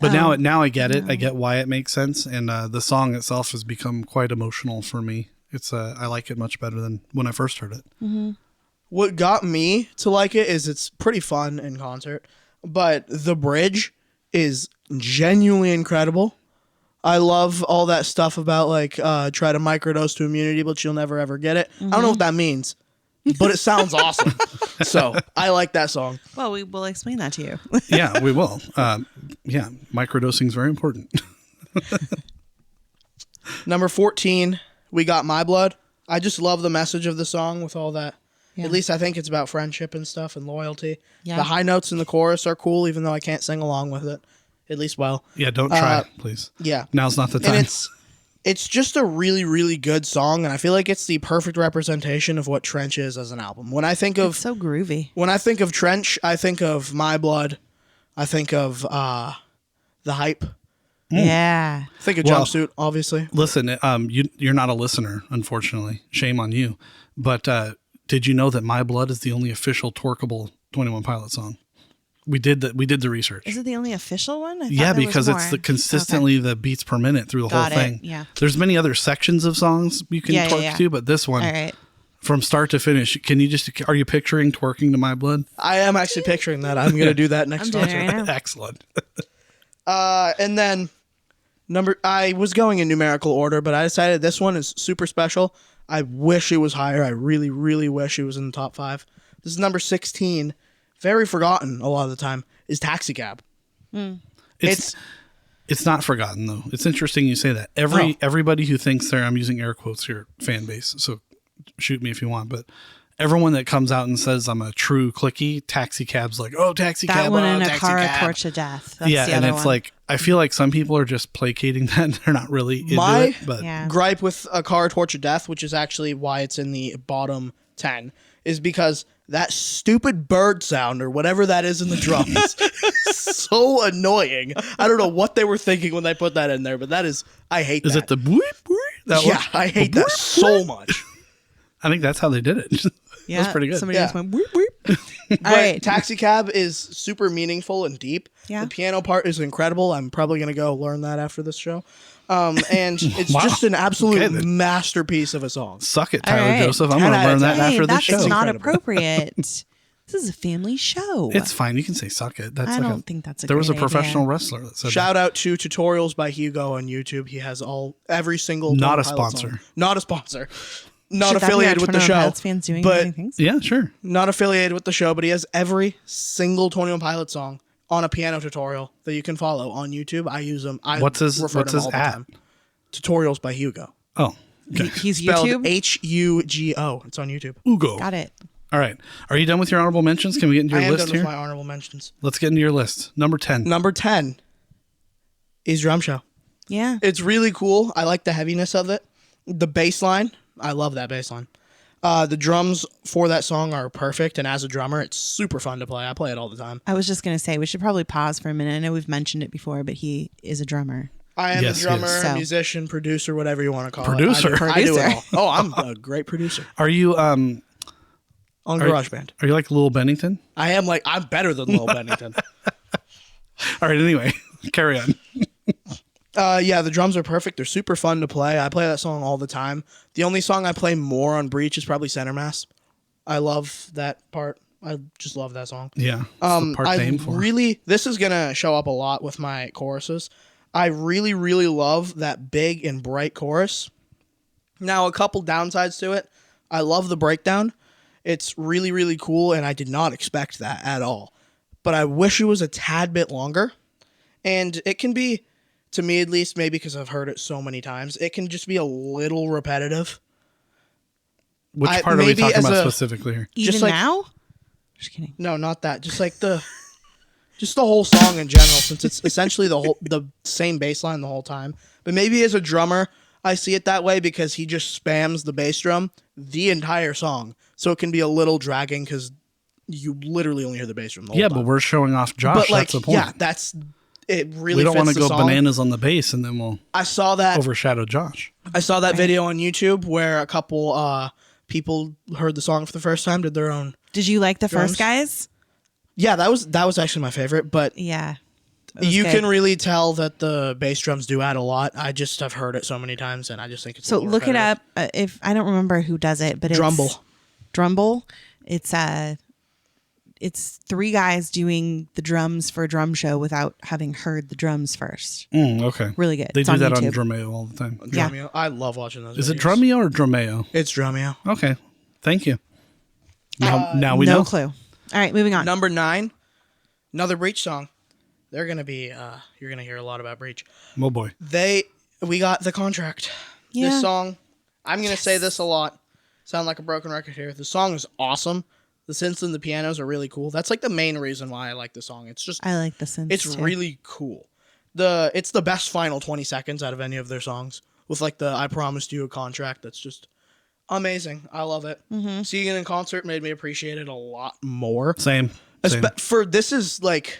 But now I get it. I get why it makes sense, and the song itself has become quite emotional for me. It's I like it much better than when I first heard it. What got me to like it is it's pretty fun in concert, but the bridge is genuinely incredible. I love all that stuff about like try to microdose to immunity, but you'll never ever get it. I don't know what that means, but it sounds awesome. So I like that song. Well, we will explain that to you. Yeah, we will. Yeah, microdosing is very important. Number 14, we got My Blood. I just love the message of the song with all that. Yeah. At least I think it's about friendship and stuff and loyalty. Yeah. The high notes in the chorus are cool, even though I can't sing along with it. At least well. Yeah, don't try it, please. Yeah. Now's not the time. And it's just a really, really good song, and I feel like it's the perfect representation of what Trench is as an album. When I think of It's so groovy. Trench, I think of My Blood. I think of The Hype. Yeah. I think of Well- Jumpsuit, obviously. Listen, you're not a listener, unfortunately. Shame on you. But did you know that My Blood is the only official twerkable 21 Pilot song? We did the research. Is it the only official one? I thought Yeah, there was because it's more. the consistently the beats per minute through the Got whole it, thing. yeah. There's many other sections of songs you can Yeah, twerk yeah. to, but this one, All right. from start to finish, are you picturing twerking to My Blood? I am actually picturing that. I'm going to do that next I'm doing concert. it right now. Excellent. And then I was going in numerical order, but I decided this one is super special. I wish it was higher. I really, really wish it was in the top 5. This is number 16. Very forgotten a lot of the time. Is Taxi Cab. It's not forgotten though. It's interesting you say that. Everybody who thinks I'm using air quotes here, fan base. So shoot me if you want, but everyone that comes out and says I'm a true clicky, Taxi Cab's like, oh, Taxi That Cab, one oh, in a Taxi car, a Cab. torch to death. That's Yeah, the and other it's one. like I feel like some people are just placating that. And they're not really into My- it. But Yeah. Gripe with A Car, Torch of Death, which is actually why it's in the bottom 10, is because that stupid bird sound or whatever that is in the drums is so annoying. I don't know what they were thinking when they put that in there, but I hate is that. it the boop, boop? That Yeah, one? I hate that so much. I think that's how they did it. yeah, That's pretty good. Somebody Yeah. just went whoop whoop. But All right. Taxi Cab is super meaningful and deep. Yeah. The piano part is incredible. I'm probably going to go learn that after this show. And it's Wow. just an absolute Okay, then. masterpiece of a song. Suck it, All Tyler right. Joseph. I'm 10 going to out of learn that 10. after this that's show. not Incredible. appropriate. This is a family show. It's fine. You can say suck it. That's I like don't think that's a There was a great professional idea. wrestler that said Shout out to Tutorials by Hugo on YouTube. He has every single Not Tony a Pilot sponsor. song. Not a sponsor. Not Should that be affiliated our with the 21 show. Pilots fans doing but amazing things? that. Yeah, sure. not affiliated with the show, but he has every single 21 Pilot song on a piano tutorial that you can follow on YouTube. I use them. I What's his refer to them all the at? time. Tutorials by Hugo. Oh, He's Spelled YouTube. Hugo. It's on YouTube. Ugo. Got it. All right. Are you done with your honorable mentions? Can we get into I your am list done here? with my honorable mentions. Let's get into your list. Number 10. Number 10 is Drum Show. Yeah. It's really cool. I like the heaviness of it. The bass line, I love that bass line. The drums for that song are perfect, and as a drummer, it's super fun to play. I play it all the time. I was just going to say, we should probably pause for a minute. I know we've mentioned it before, but he is a drummer. I am Yes, a drummer, yes. So- musician, producer, whatever you want to call Producer. it. I do it Producer. all. Oh, I'm a great producer Are you on GarageBand. Are you like Lil Bennington? I'm better than Lil Bennington. All right. Anyway, carry on. Yeah, the drums are perfect. They're super fun to play. I play that song all the time. The only song I play more on Breach is probably Center Mass. I love that part I just love that song. Yeah. It's the part they aim for. This is gonna show up a lot with my choruses. I really, really love that big and bright chorus. Now, a couple downsides to it. I love the breakdown. It's really, really cool, and I did not expect that at all. But I wish it was a tad bit longer. And it can be, to me at least, maybe because I've heard it so many times, it can just be a little repetitive. Which part are we talking about specifically here? Even just like, now? Just kidding. No, not that. Just like the whole song in general, since it's essentially the same bass line the whole time. But maybe as a drummer, I see it that way because he just spams the bass drum the entire song. So it can be a little dragging because you literally only hear the bass drum the whole time. But we're showing off Josh. But that's the point. Yeah, it really we don't want to go bananas on the bass and then we'll overshadow Josh. I saw that video on YouTube where a couple people heard the song for the first time, did their own. Did you like the drums. first guys? Yeah, that was actually my favorite, but Yeah. you can really tell that the bass drums do add a lot. I just have heard it so many times, and I just think it's So look it up. If I don't remember who does it, but it's Drumble. It's three guys doing the drums for a drum show without having heard the drums first. Okay. Really good. They It's do on that YouTube. on Drumeo all the time. Yeah. Drumeo. I love watching those. Is it videos. Drumeo or Drumeo? It's Drumeo. Okay. Thank you. Now we know. No clue. All right, moving on. Number 9, another Breach song. They're gonna be. You're gonna hear a lot about Breach. Oh boy. We got The Contract. Yeah. This song. I'm gonna say this a lot. Sound like a broken record here. The song is awesome. The synths and the pianos are really cool. That's like the main reason why I like the song. It's just. I like the synths It's too. really cool. It's the best final 20 seconds out of any of their songs. With like the I Promised You a Contract. That's just amazing. I love it. Mm-hmm. Seeing it in concert made me appreciate it a lot more. Same. This is like,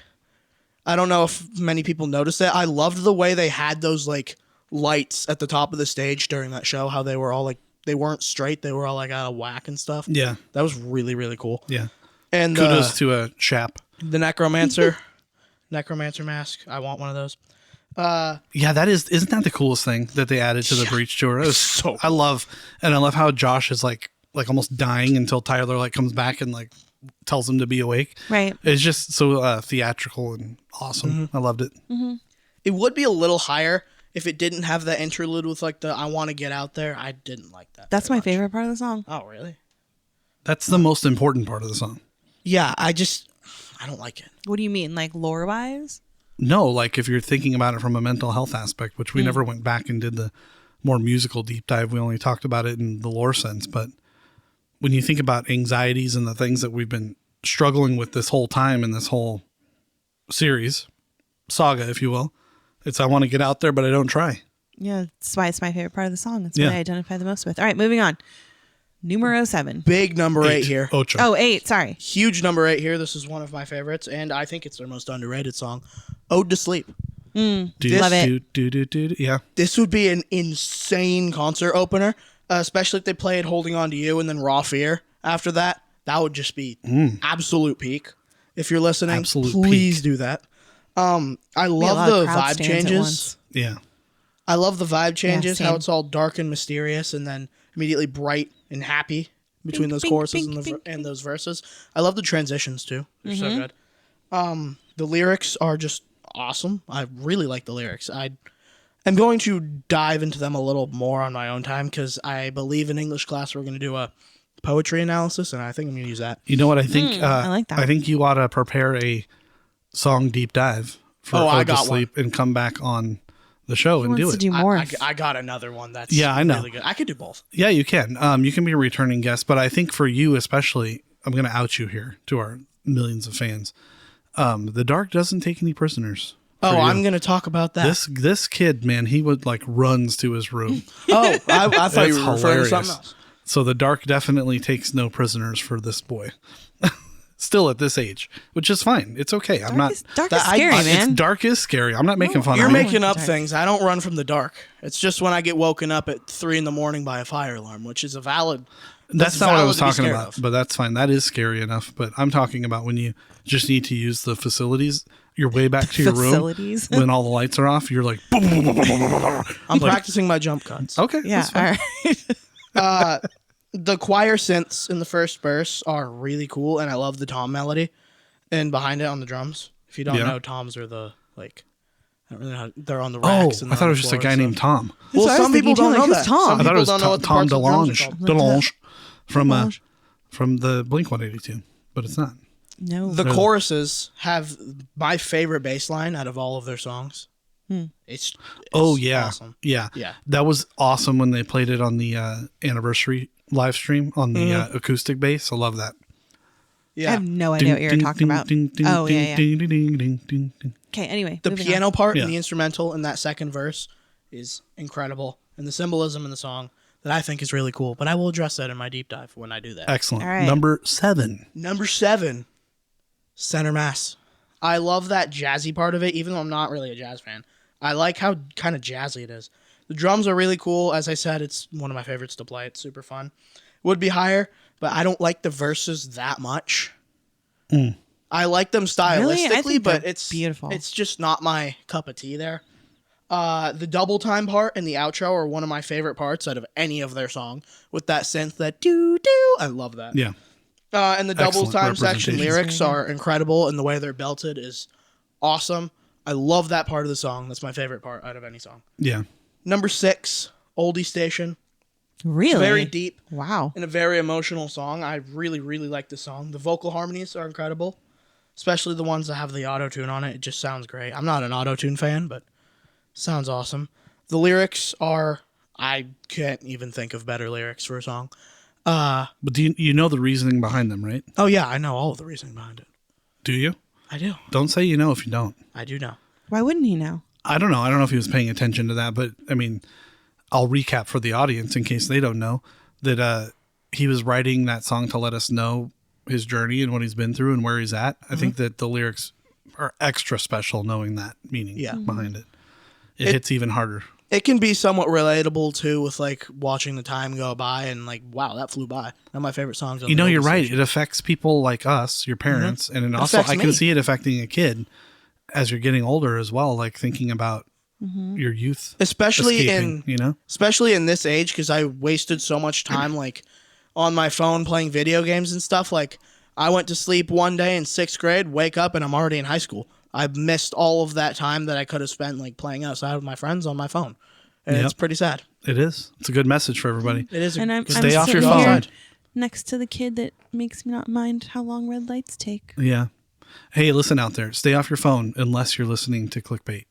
I don't know if many people noticed it. I loved the way they had those like lights at the top of the stage during that show. How they were all like, they weren't straight. They were all like out of whack and stuff. Yeah. That was really, really cool. Yeah. And kudos to Shap. The Necromancer mask. I want one of those. Yeah, isn't that the coolest thing that they added to the Breach tour? It was so cool. I love how Josh is like almost dying until Tyler like comes back and like tells him to be awake. Right. It's just so theatrical and awesome. Mm-hmm. I loved it. Mm-hmm. It would be a little higher if it didn't have that interlude with like the I want to get out there. I didn't like that. That's my very much. favorite part of the song. Oh, really? That's the most important part of the song. Yeah, I don't like it. What do you mean, like lore wise? No, like if you're thinking about it from a mental health aspect, which we never went back and did the more musical deep dive. We only talked about it in the lore sense. But when you think about anxieties and the things that we've been struggling with this whole time in this whole series, saga, if you will, it's I want to get out there, but I don't try. Yeah, that's why it's my favorite part of the song. That's Yeah. what I identify the most with. All right, moving on. Numero 7. Big number 8 here. Ocho. Oh, 8. Sorry. Huge number 8 here. This is one of my favorites, and I think it's their most underrated song, Ode to Sleep. Love it. Yeah. This would be an insane concert opener, especially if they played Holding On to You and then Raw Fear after that. That would just be absolute peak. If you're listening, Absolute please peak. do that. I Be a love lot of the crowd vibe stands at changes. once. Yeah. I love the vibe changes, how same. it's all dark and mysterious and then immediately bright and happy between those bink, choruses bink, and, bink, and those verses. I love the transitions too. They're so Mm-hmm. good. The lyrics are just awesome. I really like the lyrics. I'm going to dive into them a little more on my own time because I believe in English class we're going to do a poetry analysis, and I think I'm going to use that. You know what I think? I like that. I think you ought to prepare a song deep dive for Oh, I Ode to got Sleep and come back on the show and do Wants it. to do more. I got another one that's Yeah, I know. really good. I could do both. Yeah, you can. You can be a returning guest, but I think for you especially, I'm going to out you here to our millions of fans. The Dark doesn't take any prisoners. Oh, for you. I'm going to talk about that. This kid, man, he would like runs to his room. I thought you It's were referring to hilarious. something else. So the Dark definitely takes no prisoners for this boy. Still at this age, which is fine. It's okay. I'm not. Dark is scary, man. It's dark is scary. I'm not making fun You're of it. making up Dark. things. I don't run from the dark. It's just when I get woken up at 3 a.m. by a fire alarm, which is a valid. That's not what I valid was to be talking scared about, of. but that's fine. That is scary enough. But I'm talking about when you just need to use the facilities. You're way back to your room Facilities. when all the lights are off. You're like, boom, boom, boom, boom, boom, boom, boom. I'm practicing my jump cuts. Okay. Yeah. that's fine. All right. The choir synths in the first verse are really cool, and I love the tom melody and behind it on the drums. If you don't know, toms are the like. I don't really know. They're on the racks. I thought it was just a guy named Tom. Well, some people don't know that. Tom. Some I thought it people was don't know what the Tom parts of the drums are DeLonge called. from the Blink 182, but it's not. No. The choruses have my favorite bass line out of all of their songs. It's awesome. Yeah. Yeah. That was awesome when they played it on the anniversary live stream on the acoustic bass. I love that. Yeah. I have no idea what you're talking about. Oh, yeah. Okay, anyway. The moving piano on. part and the instrumental in that second verse is incredible. And the symbolism in the song that I think is really cool. But I will address that in my deep dive when I do that. Excellent. All right. Number 7. Number 7, Center Mass. I love that jazzy part of it, even though I'm not really a jazz fan. I like how kind of jazzy it is. The drums are really cool. As I said, it's one of my favorites to play. It's super fun. Would be higher, but I don't like the verses that much. I like them stylistically, Really? I think but they're it's beautiful. It's just not my cup of tea there. The double time part and the outro are one of my favorite parts out of any of their song. With that synth, that doo doo, I love that. Yeah. And the double Excellent time section representation. lyrics are incredible, and the way they're belted is awesome. I love that part of the song. That's my favorite part out of any song. Yeah. Number 6, Oldie Station. Really? It's very deep Wow. and a very emotional song. I really, really like the song. The vocal harmonies are incredible, especially the ones that have the auto-tune on it. It just sounds great. I'm not an auto-tune fan, but sounds awesome. The lyrics are, I can't even think of better lyrics for a song. But do you know the reasoning behind them, right? Oh yeah, I know all of the reasoning behind it. Do you? I do. Don't say you know if you don't. I do know. Why wouldn't he know? I don't know. I don't know if he was paying attention to that, but I mean, I'll recap for the audience in case they don't know that he was writing that song to let us know his journey and what he's been through and where he's at. I think that the lyrics are extra special knowing that meaning behind it. It hits even harder. It can be somewhat relatable too with like watching the time go by and like, wow, that flew by. One of my favorite songs. On You the know, Oldie you're right. Station. It affects people like us, your parents, and then It also affects I can me. see it affecting a kid as you're getting older as well, like thinking about your youth, especially escaping, especially in this age, because I wasted so much time like on my phone playing video games and stuff. Like I went to sleep one day in 6th grade, wake up, and I'm already in high school. I missed all of that time that I could have spent like playing outside with my friends on my phone, and it's pretty sad. It is. It's a good message for everybody. It is. And I'm Stay off your sitting phone. here next to the kid that makes me not mind how long red lights take. Yeah. Hey, listen out there. Stay off your phone unless you're listening to Clique Bait.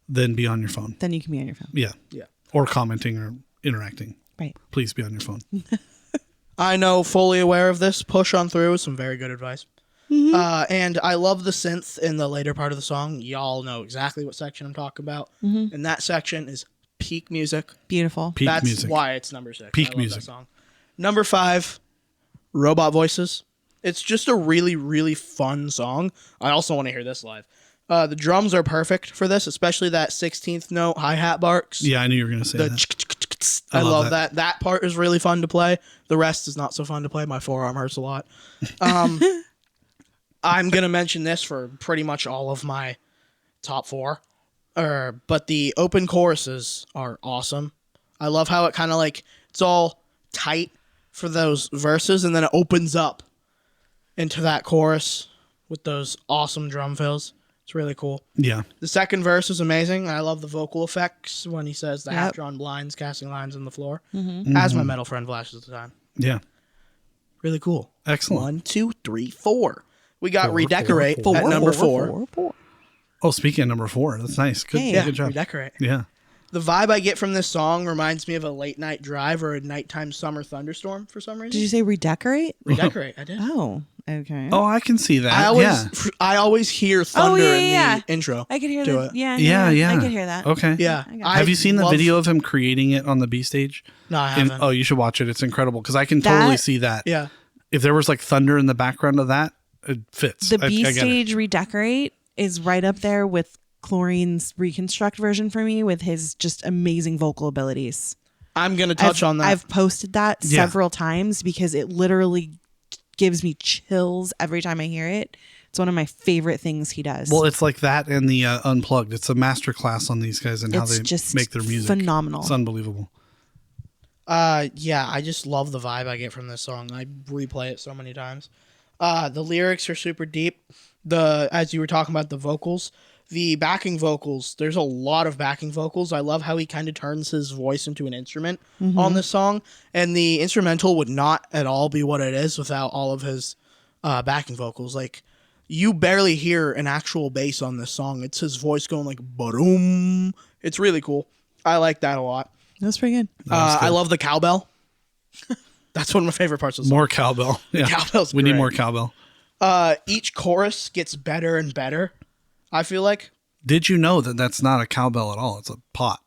Then be on your phone. Then you can be on your phone. Yeah. Yeah. Or commenting or interacting. Right. Please be on your phone. I know, fully aware of this. Push on through. Some very good advice. And I love the synth in the later part of the song. Y'all know exactly what section I'm talking about. And that section is peak music. Beautiful. Peak That's music. why it's number 6. Peak I love music. That song. Number 5, Robot Voices. It's just a really, really fun song. I also want to hear this live. The drums are perfect for this, especially that 16th note hi-hat barks. Yeah, I knew you were going to say that. I love love that. That part is really fun to play. The rest is not so fun to play. My forearm hurts a lot. I'm going to mention this for pretty much all of my top 4. But the open choruses are awesome. I love how it kind of like, it's all tight for those verses, and then it opens up into that chorus with those awesome drum fills. It's really cool. Yeah. The second verse is amazing. I love the vocal effects when he says the half-drawn blinds, casting lines on the floor. As my metal friend flashes the time. Yeah. Really cool. Excellent. 1, 2, 3, 4. We got 4, Redecorate 4, at number 4. Oh, speaking of number 4, that's nice. Good, Hey. Yeah, good job. Redecorate. Yeah. The vibe I get from this song reminds me of a late night drive or a nighttime summer thunderstorm for some reason. Did you say redecorate? Redecorate, I did. Oh, okay. Oh, I can see that. I always hear thunder yeah. in the intro. I could hear to that. it. Yeah. I could hear that. Okay. Yeah. Have you seen the video of him creating it on the B stage? No, I haven't. Oh, you should watch it. It's incredible because I can totally That- see that. Yeah. If there was like thunder in the background of that, it fits. The I B get it. stage redecorate is right up there with Chlorine's reconstruct version for me with his just amazing vocal abilities. I'm going to touch on that. I've posted that Yeah. several times because it literally gives me chills every time I hear it. It's one of my favorite things he does. Well, it's like that and the Unplugged. It's a master class on these guys and how It's they just make their music. phenomenal. It's unbelievable. Yeah, I just love the vibe I get from this song. I replay it so many times. The lyrics are super deep. As you were talking about the vocals, the backing vocals, there's a lot of backing vocals. I love how he kind of turns his voice into an instrument on this song. And the instrumental would not at all be what it is without all of his backing vocals. Like, you barely hear an actual bass on this song. It's his voice going like, ba-doom. It's really cool. I like that a lot. That's pretty good. I love the cowbell. That's one of my favorite parts of the song. More cowbell. Yeah. Cowbell's We need great. more cowbell. Each chorus gets better and better, I feel like. Did you know that that's not a cowbell at all? It's a pot.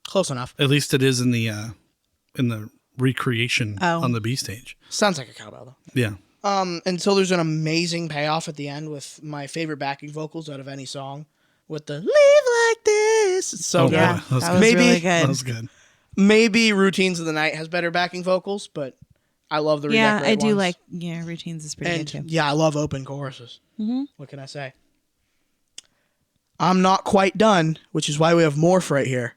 Close enough. At least it is in the recreation on the B stage. Sounds like a cowbell, though. Yeah. And so there's an amazing payoff at the end with my favorite backing vocals out of any song with the "Leave Like This." It's so Oh, good. boy. Yeah, That was that good. was really Maybe- good. That was good. Maybe "Routines of the Night" has better backing vocals, but I love the Yeah, Redecorate I do ones. like. Yeah, routines is pretty And good too. yeah, I love open choruses. What can I say? I'm not quite done, which is why we have Morph right here.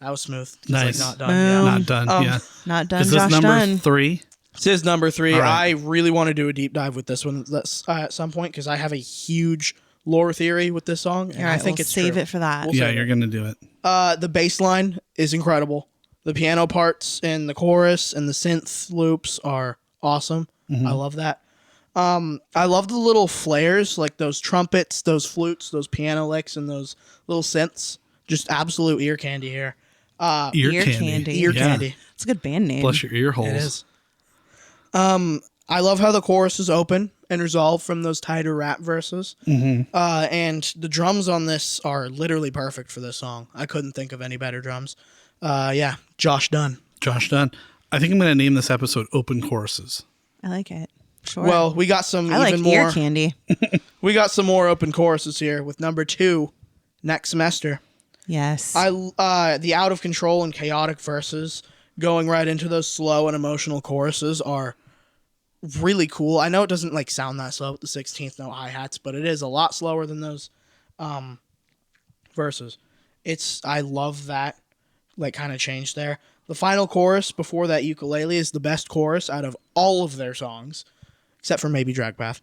That was smooth. It's Nice. Like not done. Boom. Yeah. Not done. Yeah. Not done. Is this Josh number done. 3? This is number 3. All right. I really want to do a deep dive with this one at some point because I have a huge lore theory with this song, and All right, I think we'll it's save true. it for that. We'll Yeah, save you're going to do it. The bass line is incredible. The piano parts and the chorus and the synth loops are awesome. I love that. I love the little flares, like those trumpets, those flutes, those piano licks, and those little synths. Just absolute ear candy here. Ear candy. Ear Yeah. candy. It's a good band name. Bless your ear holes. It is. I love how the chorus is open and resolved from those tighter rap verses. And the drums on this are literally perfect for this song. I couldn't think of any better drums. Yeah, Josh Dunn. Josh Dunn. I think I'm going to name this episode Open Choruses. I like it. Sure. Well, we got some I like even ear more. candy. We got some more open choruses here with number 2, Next Semester. Yes. The out of control and chaotic verses going right into those slow and emotional choruses are really cool. I know it doesn't like sound that slow with the 16th note hi-hats, but it is a lot slower than those verses. I love that like kind of change there. The final chorus before that ukulele is the best chorus out of all of their songs, except for maybe Drag Path.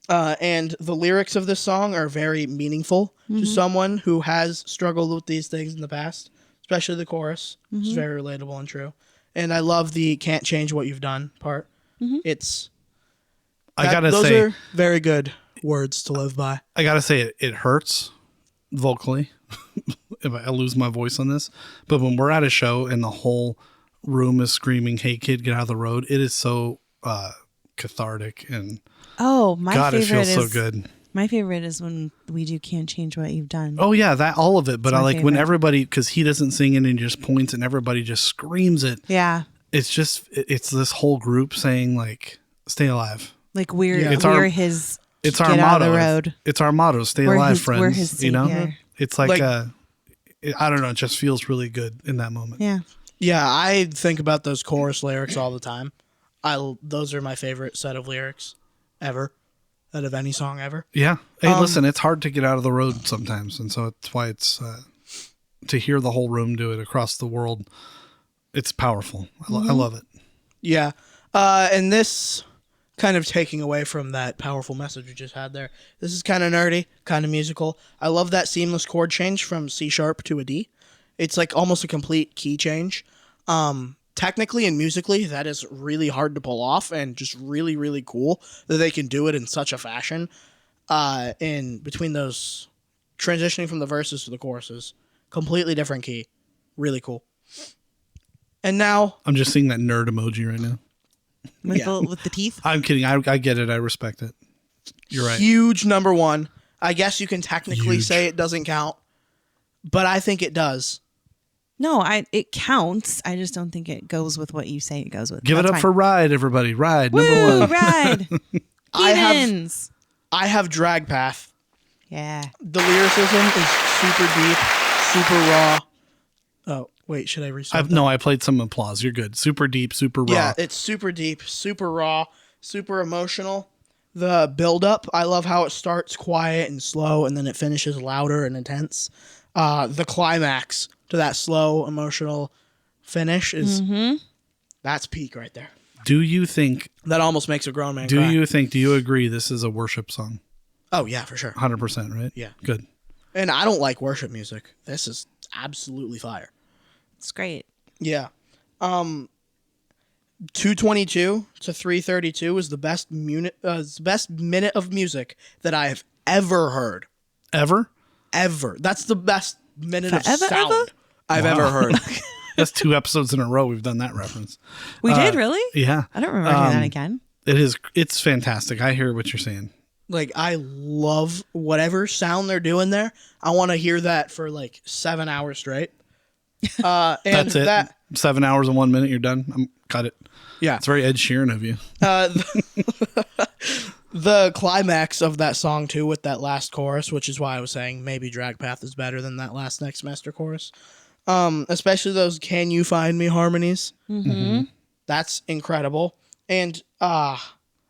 And the lyrics of this song are very meaningful to someone who has struggled with these things in the past, especially the chorus. It's very relatable and true. And I love the "can't change what you've done" part. Those are very good words to live by. I gotta say, it hurts vocally if I lose my voice on this. But when we're at a show and the whole room is screaming, "Hey kid, get out of the road!" It is so cathartic, and my God, it favorite feels is so good. My favorite is when we do "Can't Change What You've Done." Oh yeah, that all of it. But It's I my like when favorite. everybody, because he doesn't sing it and he just points and everybody just screams it. Yeah. It's just it's this whole group saying like, "Stay alive." Like we're Yeah. It's we're our- his It's get our out motto. of the road. It's our motto. Stay We're alive, his- friends. we're his you know, savior. it's like, Like- I don't know. It just feels really good in that moment. Yeah. Yeah, I think about those chorus lyrics all the time. Those are my favorite set of lyrics ever, out of any song ever. Yeah. Hey, listen, it's hard to get out of the road sometimes, and so it's why it's to hear the whole room do it across the world. It's powerful. I love it. Yeah. And this kind of taking away from that powerful message we just had there. This is kind of nerdy, kind of musical. I love that seamless chord change from C sharp to a D. It's like almost a complete key change. Technically and musically, that is really hard to pull off and just really, really cool that they can do it in such a fashion. In between those, transitioning from the verses to the choruses, completely different key. Really cool. And now, I'm just seeing that nerd emoji right now. With the teeth. I'm kidding. I get it. I respect it. You're right. huge number 1. I guess you can technically Huge. say it doesn't count, but I think it does. No, it counts. I just don't think it goes with what you say it goes with. Give it That's up fine. for Ride, everybody. Ride, number Woo, 1. ride. I have- Heathens. I have Drag Path. Yeah. The lyricism is super deep, super raw. Oh, wait, should I restart? I played some applause. You're good. Super deep, super raw. Yeah, it's super deep, super raw, super emotional. The build up, I love how it starts quiet and slow and then it finishes louder and intense. The climax to that slow, emotional finish is that's peak right there. Do you think? That almost makes a grown man Do cry. you agree this is a worship song? Oh yeah, for sure. 100%, right? Yeah. Good. And I don't like worship music. This is absolutely fire. It's great. Yeah. 222 to 332 is the best minute of music that I have ever heard. Ever? Ever. That's the best minute of Forever, sound ever? I've ever heard. That's 2 episodes in a row we've done that reference. We did, really? Yeah. I don't remember hearing that again. It's fantastic. I hear what you're saying. Like, I love whatever sound they're doing there. I want to hear that for like 7 hours straight. And That's it. 7 hours and 1 minute, you're done. Cut it. Yeah. It's very Ed Sheeran of you. The climax of that song too, with that last chorus, which is why I was saying maybe Drag Path is better than that last Next Semester chorus. Especially those "Can You Find Me" harmonies. That's incredible. And I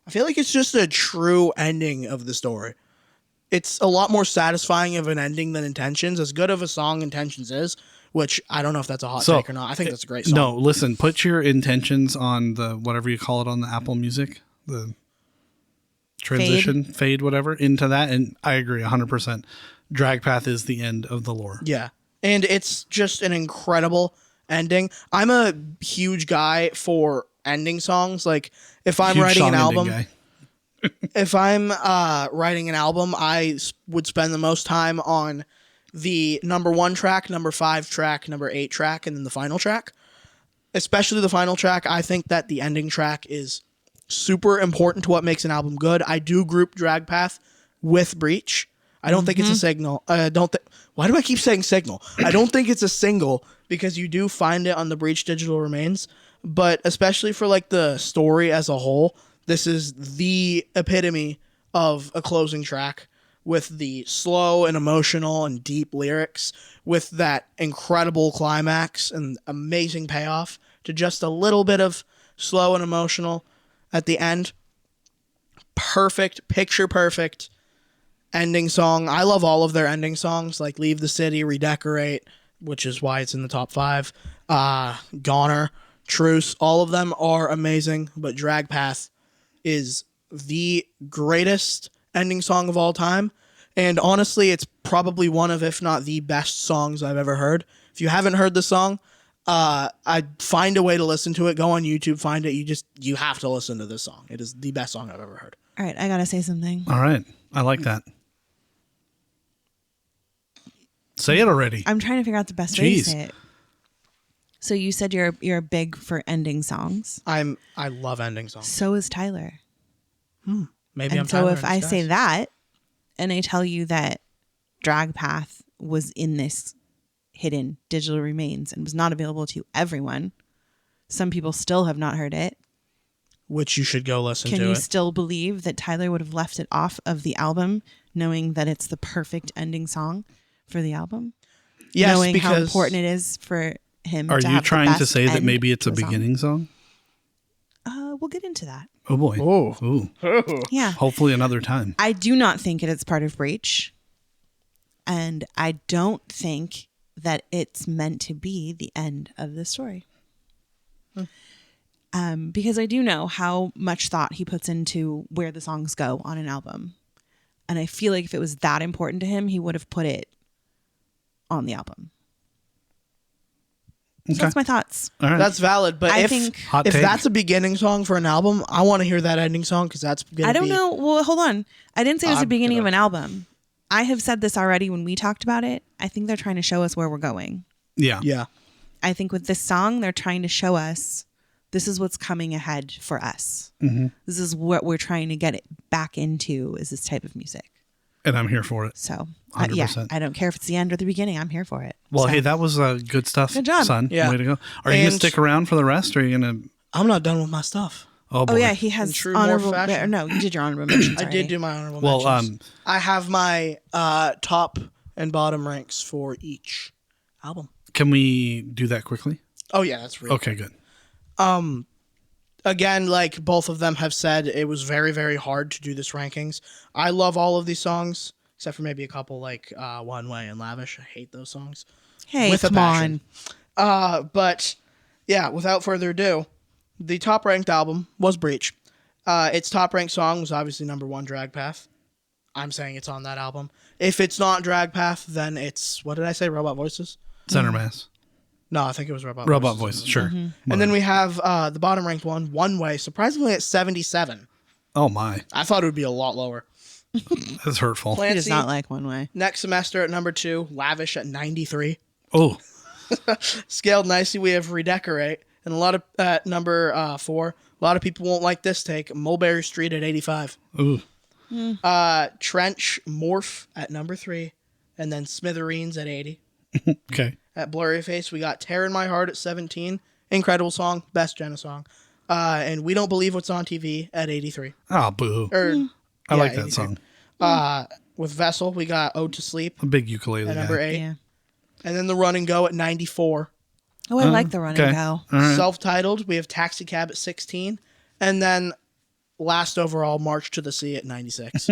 feel like it's just a true ending of the story. It's a lot more satisfying of an ending than Intentions. As good of a song Intentions is, which I don't know if that's a hot take or not. I think that's a great song. No, listen, put your Intentions on the, whatever you call it on the Apple Music, the transition, fade, whatever, into that. And I agree 100%. Drag Path is the end of the lore. Yeah. And it's just an incredible ending. I'm a huge guy for ending songs. Like, if I'm writing an album, if I'm writing an album, I would spend the most time on the number 1 track, number 5 track, number 8 track, and then the final track. Especially the final track. I think that the ending track is super important to what makes an album good. I do group Drag Path with Breach. I don't think it's a signal. Why do I keep saying signal? I don't think it's a single, because you do find it on the Breach Digital Remains. But especially for like the story as a whole, this is the epitome of a closing track, with the slow and emotional and deep lyrics, with that incredible climax and amazing payoff to just a little bit of slow and emotional at the end. Perfect, picture perfect ending song. I love all of their ending songs, like Leave the City, Redecorate, which is why it's in the top 5, Goner, Truce. All of them are amazing, but Drag Path is the greatest ending song of all time. And honestly, it's probably one of, if not the best songs I've ever heard. If you haven't heard the song, I'd find a way to listen to it. Go on YouTube, find it. You have to listen to this song. It is the best song I've ever heard. All right, I got to say something. All right. I like that. Say it already. I'm trying to figure out the best way to say it. So you said you're big for ending songs. I love ending songs. So is Tyler. Maybe And I'm so Tyler if in I disguise. say that, and I tell you that Drag Path was in this hidden digital remains and was not available to everyone, some people still have not heard it. Which you should go listen Can to you it. still believe that Tyler would have left it off of the album, knowing that it's the perfect ending song for the album? Yes, knowing because how important it is for him. Are to you have the trying to best say that end maybe it's a to song. beginning song? We'll get into that. Oh boy. Oh. Ooh. Yeah. Hopefully another time. I do not think it is part of Breach. And I don't think that it's meant to be the end of the story. Because I do know how much thought he puts into where the songs go on an album. And I feel like if it was that important to him, he would have put it on the album. So Okay. that's my thoughts. All right. That's valid, but I if think- Hot if take. that's a beginning song for an album, I want to hear that ending song, because that's gonna I don't be, know. Well, hold on. I didn't say it was the I'm beginning gonna- of an album. I have said this already when we talked about it. I think they're trying to show us where we're going. Yeah. Yeah. I think with this song, they're trying to show us this is what's coming ahead for us. Mm-hmm. This is what we're trying to get it back into, is this type of music. And I'm here for it. So, 100%. I don't care if it's the end or the beginning. I'm here for it. Well, So, hey, that was good stuff. Good job. son. Yeah. Way to go. Are you going to And- stick around for the rest, or are you going to? I'm not done with my stuff. Oh boy. Oh, yeah, he has In true Morph honorable. fashion. No, you did your honorable mentions. I did already. do my honorable Well, mentions. I have my top and bottom ranks for each album. Can we do that quickly? Oh yeah, that's real. Okay, good. Again, like both of them have said, it was very, very hard to do this rankings. I love all of these songs, except for maybe a couple like One Way and Lavish. I hate those songs. Hey, with a come passion. on. But Yeah, without further ado, the top-ranked album was Breach. Its top-ranked song was obviously number 1, Drag Path. I'm saying it's on that album. If it's not Drag Path, then it's, what did I say, Robot Voices? Center Mass. No, I think it was Robot Voices, sure. And then we have the bottom-ranked one Way, surprisingly at 77. Oh, my. I thought it would be a lot lower. That's hurtful. He does Clancy, not like One Way. Next Semester at number 2, Lavish at 93. Oh, Scaled and Icy, we have Redecorate. And a lot of, at number 4, a lot of people won't like this take, Mulberry Street at 85. ooh. Trench, Morph at number 3. And then Smithereens at 80. Okay. At Blurry Face, we got Tear in My Heart at 17. Incredible song, best Jenna song. And We Don't Believe What's on TV at 83. Oh, boo. I like that 83. song. With Vessel, we got Ode to Sleep A big ukulele at guy. number 8. Yeah. And then the Run and Go at 94. Oh, I like the Run and Okay. Go. All right. Self-titled, we have Taxi Cab at 16. And then last overall, March to the Sea at 96.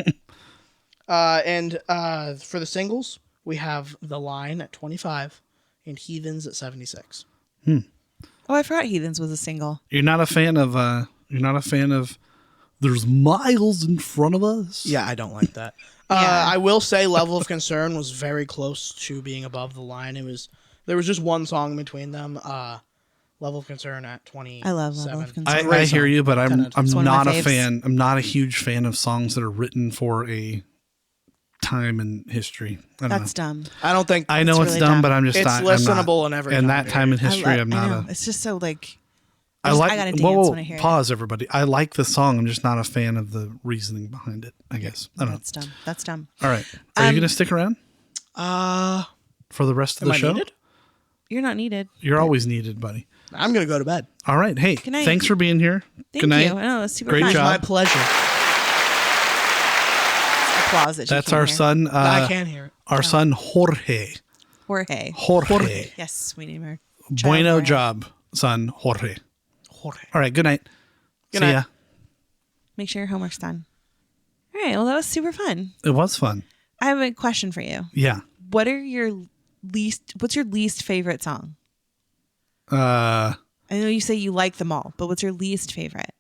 And for the singles, we have The Line at 25 and Heathens at 76. Oh, I forgot Heathens was a single. You're not a fan of There's Miles in Front of Us? Yeah, I don't like that. Yeah. I will say Level of Concern was very close to being above The Line. There was just one song between them. Level of Concern at 27. I love Level of Concern. I hear you, but I'm one of my not a faves. fan. I'm not a huge fan of songs that are written for a time in history. I don't That's know. dumb. I don't think I know That's it's really dumb, dumb. but I'm just It's not. I'm not. listenable in every And time that time in history, I'm I not know. a. It's just so like. I I like. gotta dance Whoa, when I hear it. pause, everybody. I like the song. I'm just not a fan of the reasoning behind it. I guess. I don't know. That's dumb. That's dumb. All right. Are you going to stick around for the rest of am the I show? needed? You're not needed. You're always needed, buddy. I'm going to go to bed. All right. Hey, Good night. thanks for being here. Thank Good night. you. I know it's super Great fun. job. My pleasure. Applause that you That's can't our hear. son. I can't hear it. Our son Jorge. Jorge. Jorge. Yes, we need more. Bueno Jorge. job, son Jorge. Jorge. All right. Good night. Good See night. ya. Make sure your homework's done. All right. Well, that was super fun. It was fun. I have a question for you. Yeah. What's your least favorite song? Uh, I know you say you like them all, but what's your least favorite?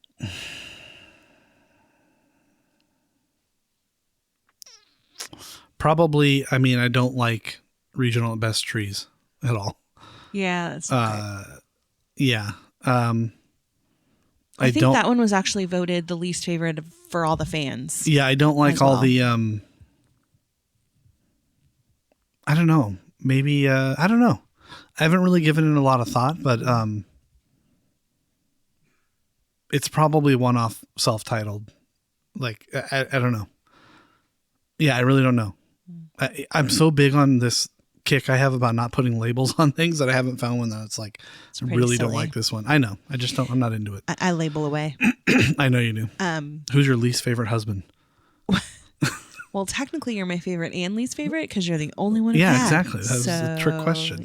probably. I mean, I don't like regional at best trees at all. Yeah, that's okay. Yeah. I think don't. that one was actually voted the least favorite for all the fans. Yeah, I don't like as all well. the. I don't know. Maybe. I don't know. I haven't really given it a lot of thought, but it's probably one off self-titled. Like I don't know. Yeah, I really don't know. I'm so big on this kick I have about not putting labels on things that I haven't found one that it's like I pretty really don't silly. like this one. I know. I just don't. I'm not into it. I label away. I know you do. Who's your least favorite husband? Well, technically, you're my favorite and least favorite because you're the only one. Yeah, I've had. exactly. That was a trick question.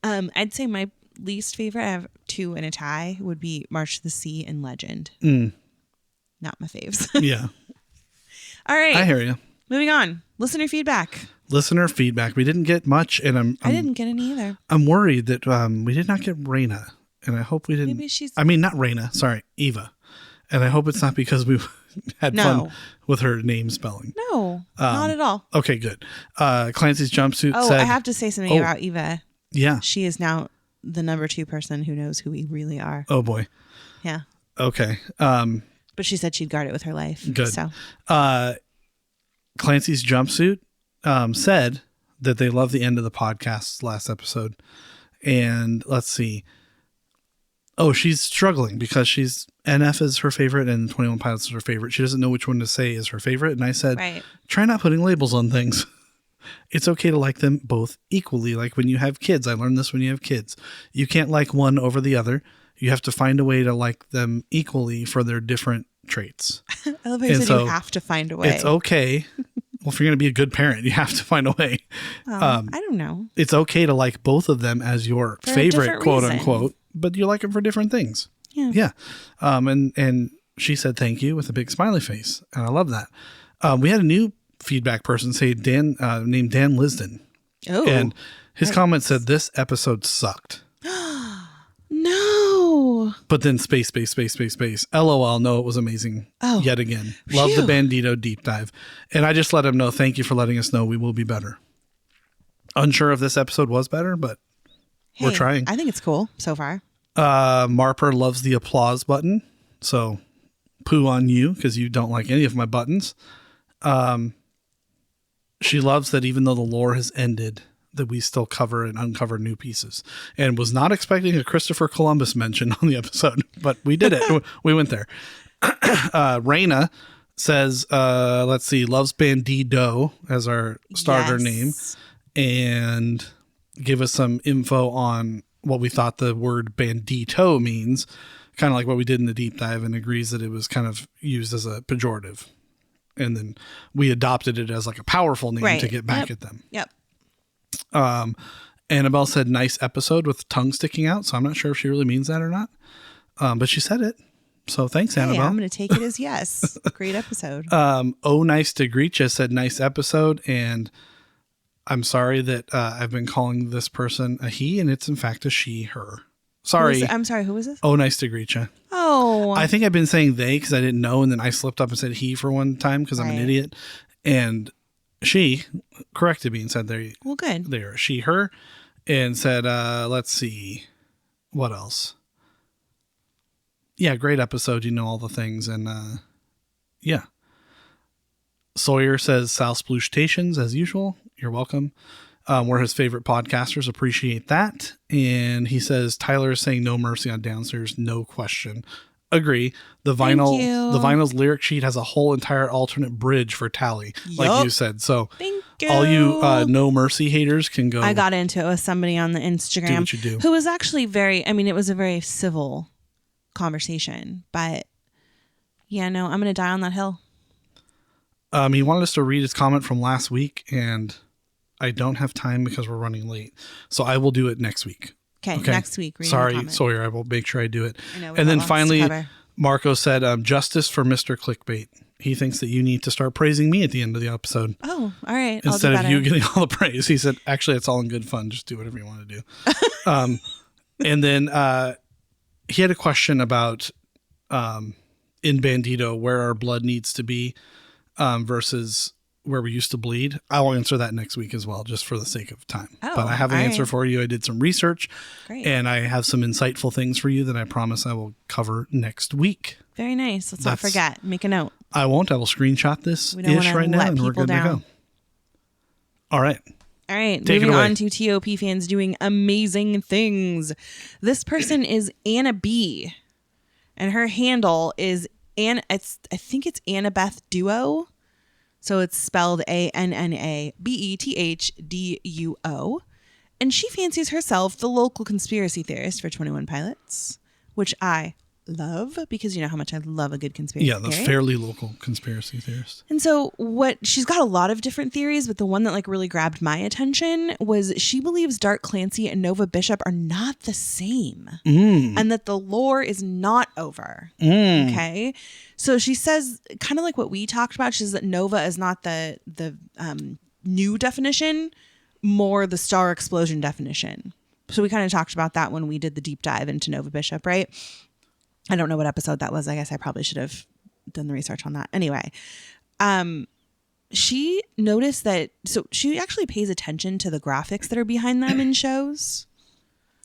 Yeah. I'd say my least favorite, I have two in a tie, would be March to the Sea and Legend. Not my faves. Yeah, All right. I hear you. Moving on. Listener feedback. Listener feedback. We didn't get much, and I didn't get any either. I'm worried that we did not get Raina, and I hope we didn't. Maybe she's- I mean, not Raina. Sorry, Eva. And I hope it's not because we had fun with her name spelling. No, not at all. Okay, good. Clancy's jumpsuit Oh, said. I have to say something about Eva. Yeah. She is now the number 2 person who knows who we really are. Oh boy. Yeah. Okay. But she said she'd guard it with her life. Good. So Clancy's jumpsuit said that they love the end of the podcast last episode. And let's see. Oh, she's struggling because NF is her favorite and 21 Pilots is her favorite. She doesn't know which one to say is her favorite. And I said, Right. Try not putting labels on things. It's okay to like them both equally. Like when you have kids, I learned this when you have kids. You can't like one over the other. You have to find a way to like them equally for their different traits. I love how you And said so you have to find a way. It's okay. Well, if you're going to be a good parent, you have to find a way. I don't know. It's okay to like both of them as your For a favorite, different quote reason. unquote, but you like them for different things. Yeah. Yeah. And she said thank you with a big smiley face. And I love that. We had a new feedback person say named Dan Lisden. Oh. And his comment said this episode sucked. No. But then space. LOL, no, it was amazing. Oh. Yet again. Love the Bandito deep dive. And I just let him know, thank you for letting us know. We will be better. Unsure if this episode was better, but we're trying. I think it's cool so far. Marper loves the applause button. So poo on you because you don't like any of my buttons. She loves that even though the lore has ended, that we still cover and uncover new pieces, and was not expecting a Christopher Columbus mention on the episode, but we did it. We went there. Raina says, let's see, loves Bandido as our starter name, and give us some info on what we thought the word bandito means, kind of like what we did in the deep dive, and agrees that it was kind of used as a pejorative. And then we adopted it as like a powerful name to get back at them. Yep. Annabelle said, nice episode with tongue sticking out. So I'm not sure if she really means that or not. But she said it. So thanks, Annabelle. I'm going to take it as yes. Great episode. Nice to greet you said, nice episode. And I'm sorry that I've been calling this person a he, and it's in fact a she, her. Sorry. I'm sorry. Who was this? Nice to greet you. Oh. I think I've been saying they because I didn't know. And then I slipped up and said he for one time because I'm an idiot. And she corrected me and said well, good. They're she, her, and said, let's see, what else? Yeah, great episode. You know all the things. And yeah. Sawyer says, Salsplooshtations as usual. You're welcome. We're his favorite podcasters. Appreciate that. And he says, Tyler is saying no mercy on downstairs. No question. Agree. The vinyl's lyric sheet has a whole entire alternate bridge for Tally, like you said. So thank you. All you no mercy haters can go. I got into it with somebody on the Instagram do what you do. Who was actually it was a very civil conversation, but yeah, no, I'm going to die on that hill. He wanted us to read his comment from last week, and I don't have time because we're running late. So I will do it next week. Okay. Next week. Sorry, Sawyer. I will make sure I do it. I know, and then finally, Marco said, justice for Mr. Clique Bait. He thinks that you need to start praising me at the end of the episode. Oh, all right. Instead of you getting all the praise. He said, actually, it's all in good fun. Just do whatever you want to do. And then he had a question about in Bandito, where our blood needs to be versus where we used to bleed. I'll answer that next week as well, just for the sake of time. But I have an answer for you. I did some research. Great. And I have some insightful things for you that I promise I will cover next week. Very nice. Let's not forget. Make a note. I won't. I will screenshot this ish right now, and we're good to go. All right. All right. Moving on to TOP fans doing amazing things. This person is Anna B. And her handle is I think it's Annabeth Duo. So it's spelled ANNABETHDUO. And she fancies herself the local conspiracy theorist for 21 Pilots, which I love because you know how much I love a good conspiracy theory. Yeah, the fairly local conspiracy theorist. And so she's got a lot of different theories, but the one that really grabbed my attention was she believes Dark Clancy and Nova Bishop are not the same and that the lore is not over. Okay. So she says, kind of like what we talked about, she says that Nova is not the new definition, more the star explosion definition. So we kind of talked about that when we did the deep dive into Nova Bishop, right? I don't know what episode that was. I guess I probably should have done the research on that. Anyway, she noticed that, so she actually pays attention to the graphics that are behind them in shows.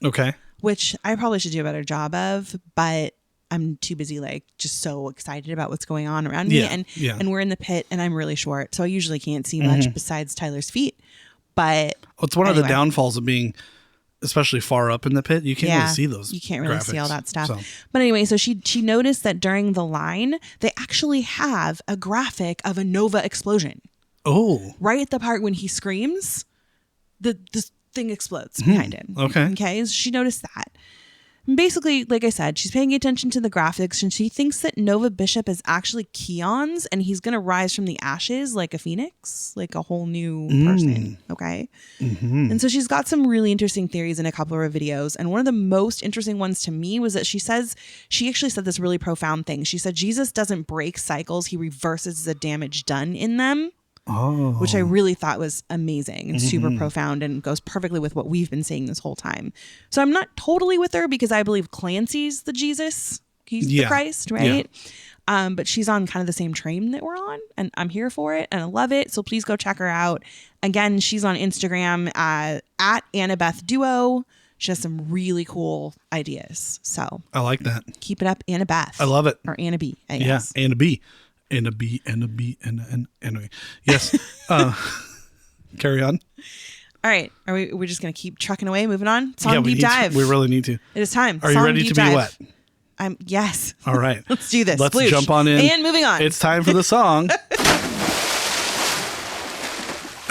Okay. Which I probably should do a better job of, but I'm too busy, just so excited about what's going on around me. And we're in the pit and I'm really short. So I usually can't see much besides Tyler's feet. But it's one of the downfalls of being especially far up in the pit. You can't really see those. You can't really see all that stuff. So. But anyway, so she noticed that during the line, they actually have a graphic of a Nova explosion. Oh. Right at the part when he screams, this thing explodes behind him. Okay. So she noticed that. And basically, like I said, she's paying attention to the graphics and she thinks that Nova Bishop is actually Keon's and he's going to rise from the ashes like a phoenix, like a whole new person. Okay. And so she's got some really interesting theories in a couple of her videos. And one of the most interesting ones to me was that she actually said this really profound thing. She said, Jesus doesn't break cycles. He reverses the damage done in them. which I really thought was amazing and super profound and goes perfectly with what we've been saying this whole time. So I'm not totally with her because I believe Clancy's the Jesus. He's the Christ, right? Yeah. But she's on kind of the same train that we're on, and I'm here for it, and I love it. So please go check her out. Again, she's on Instagram at Annabeth Duo. She has some really cool ideas. So I like that. Keep it up, Annabeth. I love it. Or Anna B, I guess. Yeah, Anna B. Anyway. Yes. Carry on. All right. We're just going to keep trucking away, moving on? Song deep dive. We really need to. It is time. Are you ready to be wet? Yes. All right. Let's do this. Let's Sploosh. jump on in. And moving on. It's time for the song.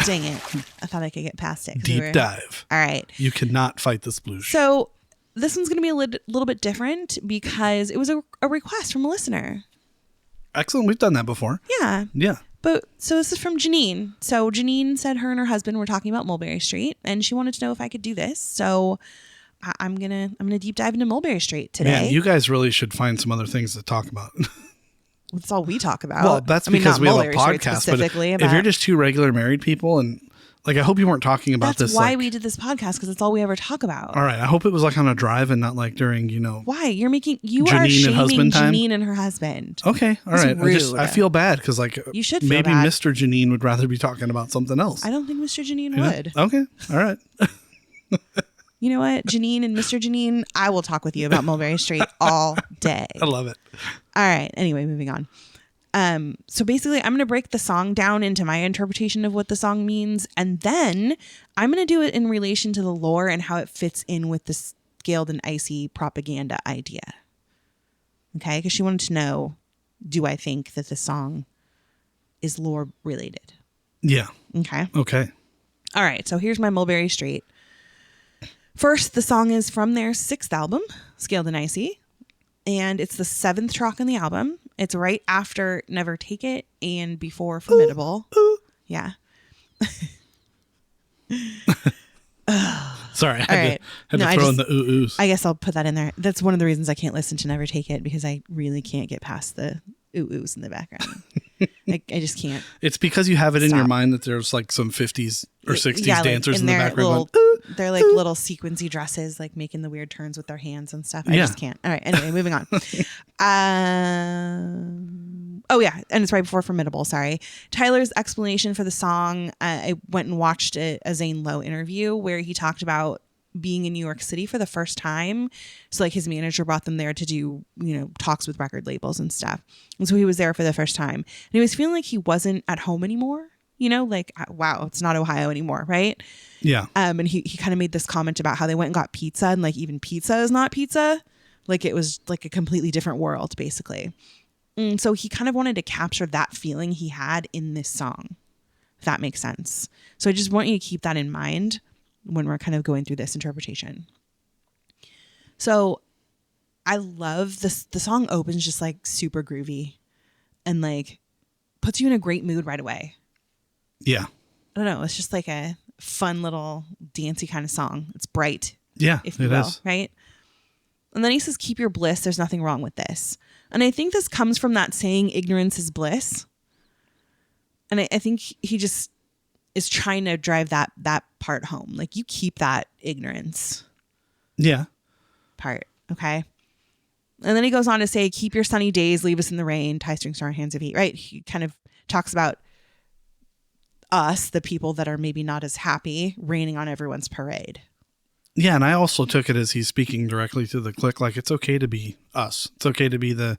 Dang it. I thought I could get past it. Deep dive. All right. You cannot fight the sploosh. So this one's going to be a little bit different because it was a request from a listener. Excellent. We've done that before. Yeah. Yeah. But so this is from Janine. So Janine said her and her husband were talking about Mulberry Street, and she wanted to know if I could do this. So I'm gonna deep dive into Mulberry Street today. Man, you guys really should find some other things to talk about. That's all we talk about. Well, that's because we have a podcast. But if you're just two regular married people, and like, I hope you weren't talking about this. That's why we did this podcast, because it's all we ever talk about. All right. I hope it was like on a drive and not like during, Why? You are Janine shaming and husband time? Janine and her husband. Okay. All right. Rude. I feel bad because like you should feel maybe bad. Mr. Janine would rather be talking about something else. I don't think Mr. Janine would. Okay. All right. You know what? Janine and Mr. Janine, I will talk with you about Mulberry Street all day. I love it. All right. Anyway, moving on. So basically, I'm going to break the song down into my interpretation of what the song means, and then I'm going to do it in relation to the lore and how it fits in with the Scaled and Icy propaganda idea. Okay? Because she wanted to know, do I think that the song is lore related? Yeah. Okay. Okay. All right. So here's my Mulberry Street. First, the song is from their 6th album, Scaled and Icy, and it's the 7th track on the album. It's right after Never Take It and before Formidable. Yeah. Sorry, I had to throw in the ooh-oohs. I guess I'll put that in there. That's one of the reasons I can't listen to Never Take It, because I really can't get past the ooh-oohs in the background. I just can't. It's because you have it in your mind that there's like some 50s or 60s dancers in the background. They're like little sequency dresses, like making the weird turns with their hands and stuff. I just can't. All right. Anyway, moving on. Oh, yeah. And it's right before Formidable. Sorry. Tyler's explanation for the song. I went and watched a Zane Lowe interview where he talked about being in New York City for the first time. So like his manager brought them there to do, talks with record labels and stuff. And so he was there for the first time. And he was feeling like he wasn't at home anymore. Like, wow, it's not Ohio anymore, right? Yeah. And he kind of made this comment about how they went and got pizza, and like even pizza is not pizza. Like it was like a completely different world, basically. And so he kind of wanted to capture that feeling he had in this song, if that makes sense. So I just want you to keep that in mind when we're kind of going through this interpretation. So I love this. The song opens just like super groovy and like puts you in a great mood right away. Yeah. I don't know. It's just like a fun little dancey kind of song. It's bright. Yeah, if you will, right? And then he says, keep your bliss. There's nothing wrong with this. And I think this comes from that saying, ignorance is bliss. And I think he just is trying to drive that part home. Like you keep that ignorance. Yeah. Part. Okay. And then he goes on to say, keep your sunny days, leave us in the rain, tie strings to our hands of heat, right? He kind of talks about us, the people that are maybe not as happy, raining on everyone's parade. Yeah, and I also took it as he's speaking directly to the clique, like it's okay to be us. It's okay to be the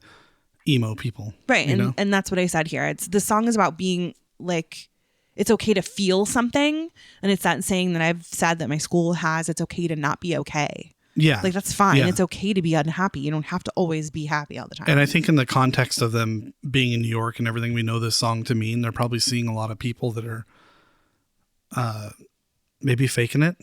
emo people. Right, and that's what I said here. The song is about being like, it's okay to feel something, and it's that saying that I've said that my school has, it's okay to not be okay. Yeah. Like that's fine. Yeah. It's okay to be unhappy. You don't have to always be happy all the time. And I think in the context of them being in New York and everything we know this song to mean, they're probably seeing a lot of people that are maybe faking it,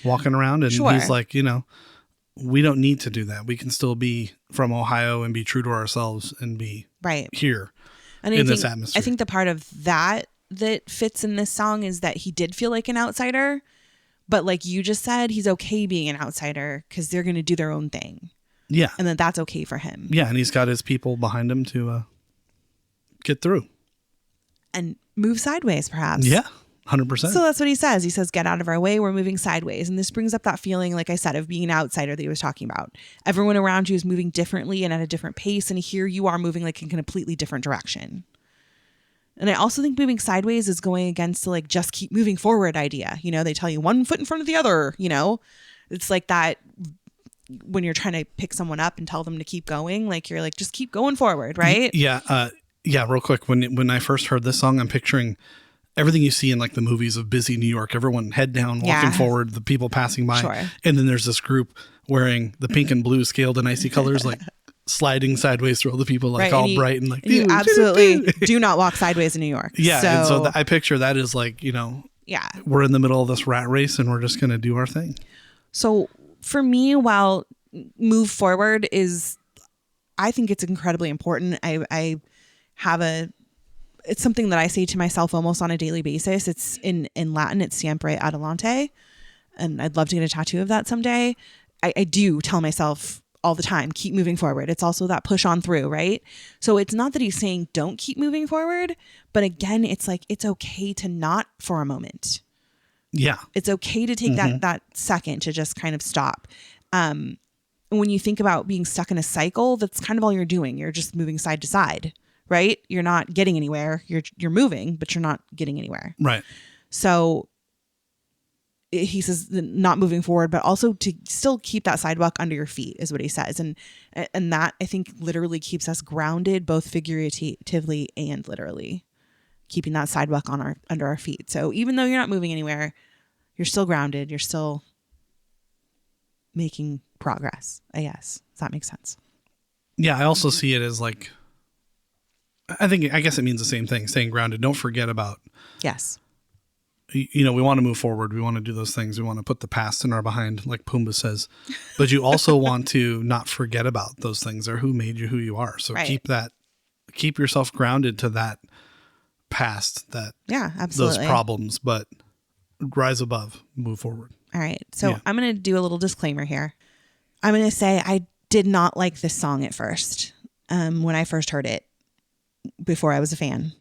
walking around. And he's like, we don't need to do that. We can still be from Ohio and be true to ourselves and be here in this atmosphere. I think the part of that fits in this song is that he did feel like an outsider. But like you just said, he's okay being an outsider because they're going to do their own thing. Yeah. And then that's okay for him. Yeah. And he's got his people behind him to get through. And move sideways, perhaps. Yeah, 100%. So that's what he says. He says, get out of our way. We're moving sideways. And this brings up that feeling, like I said, of being an outsider that he was talking about. Everyone around you is moving differently and at a different pace. And here you are moving like in a completely different direction. And I also think moving sideways is going against the like, just keep moving forward idea. You know, they tell you one foot in front of the other, you know, it's like that when you're trying to pick someone up and tell them to keep going, like you're like, just keep going forward. Right. Yeah. Yeah. Real quick. When I first heard this song, I'm picturing everything you see in like the movies of busy New York, everyone head down, walking forward, the people passing by. Sure. And then there's this group wearing the pink and blue scaled and icy colors, like sliding sideways through all the people, like all bright and like, you absolutely do not walk sideways in New York. Yeah. So, and so I picture that as like, you know, we're in the middle of this rat race and we're just going to do our thing. So for me, while move forward is, I think it's incredibly important. I have it's something that I say to myself almost on a daily basis. It's in Latin, it's siempre adelante. And I'd love to get a tattoo of that someday. I do tell myself all the time, keep moving forward. It's also that push on through, right? So it's not that he's saying don't keep moving forward, but again, it's like, it's okay to not for a moment. Yeah. It's okay to take that second to just kind of stop. When you think about being stuck in a cycle, that's kind of all you're doing. You're just moving side to side. Right? You're not getting anywhere. You're moving, but you're not getting anywhere. Right. So he says not moving forward, but also to still keep that sidewalk under your feet is what he says. And that I think literally keeps us grounded, both figuratively and literally, keeping that sidewalk on under our feet. So even though you're not moving anywhere, you're still grounded. You're still making progress, I guess. Does that make sense? Yeah. I also see it as like, I guess it means the same thing, staying grounded. Don't forget about, yes, you know, we want to move forward. We want to do those things. We want to put the past in our behind, like Pumbaa says, but you also want to not forget about those things or who made you who you are. So keep yourself grounded to that past, that absolutely, those problems, but rise above, move forward. All right. So I'm going to do a little disclaimer here. I'm going to say I did not like this song at first. When I first heard it, before I was a fan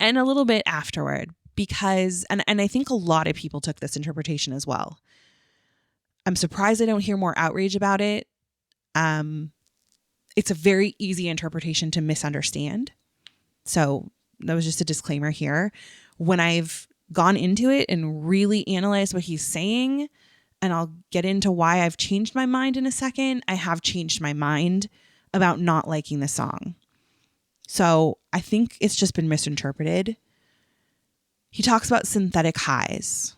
and a little bit afterward, because, and I think a lot of people took this interpretation as well. I'm surprised I don't hear more outrage about it. It's a very easy interpretation to misunderstand. So that was just a disclaimer here. When I've gone into it and really analyzed what he's saying, and I'll get into why I've changed my mind in a second, I have changed my mind about not liking the song. So I think it's just been misinterpreted. He talks about synthetic highs.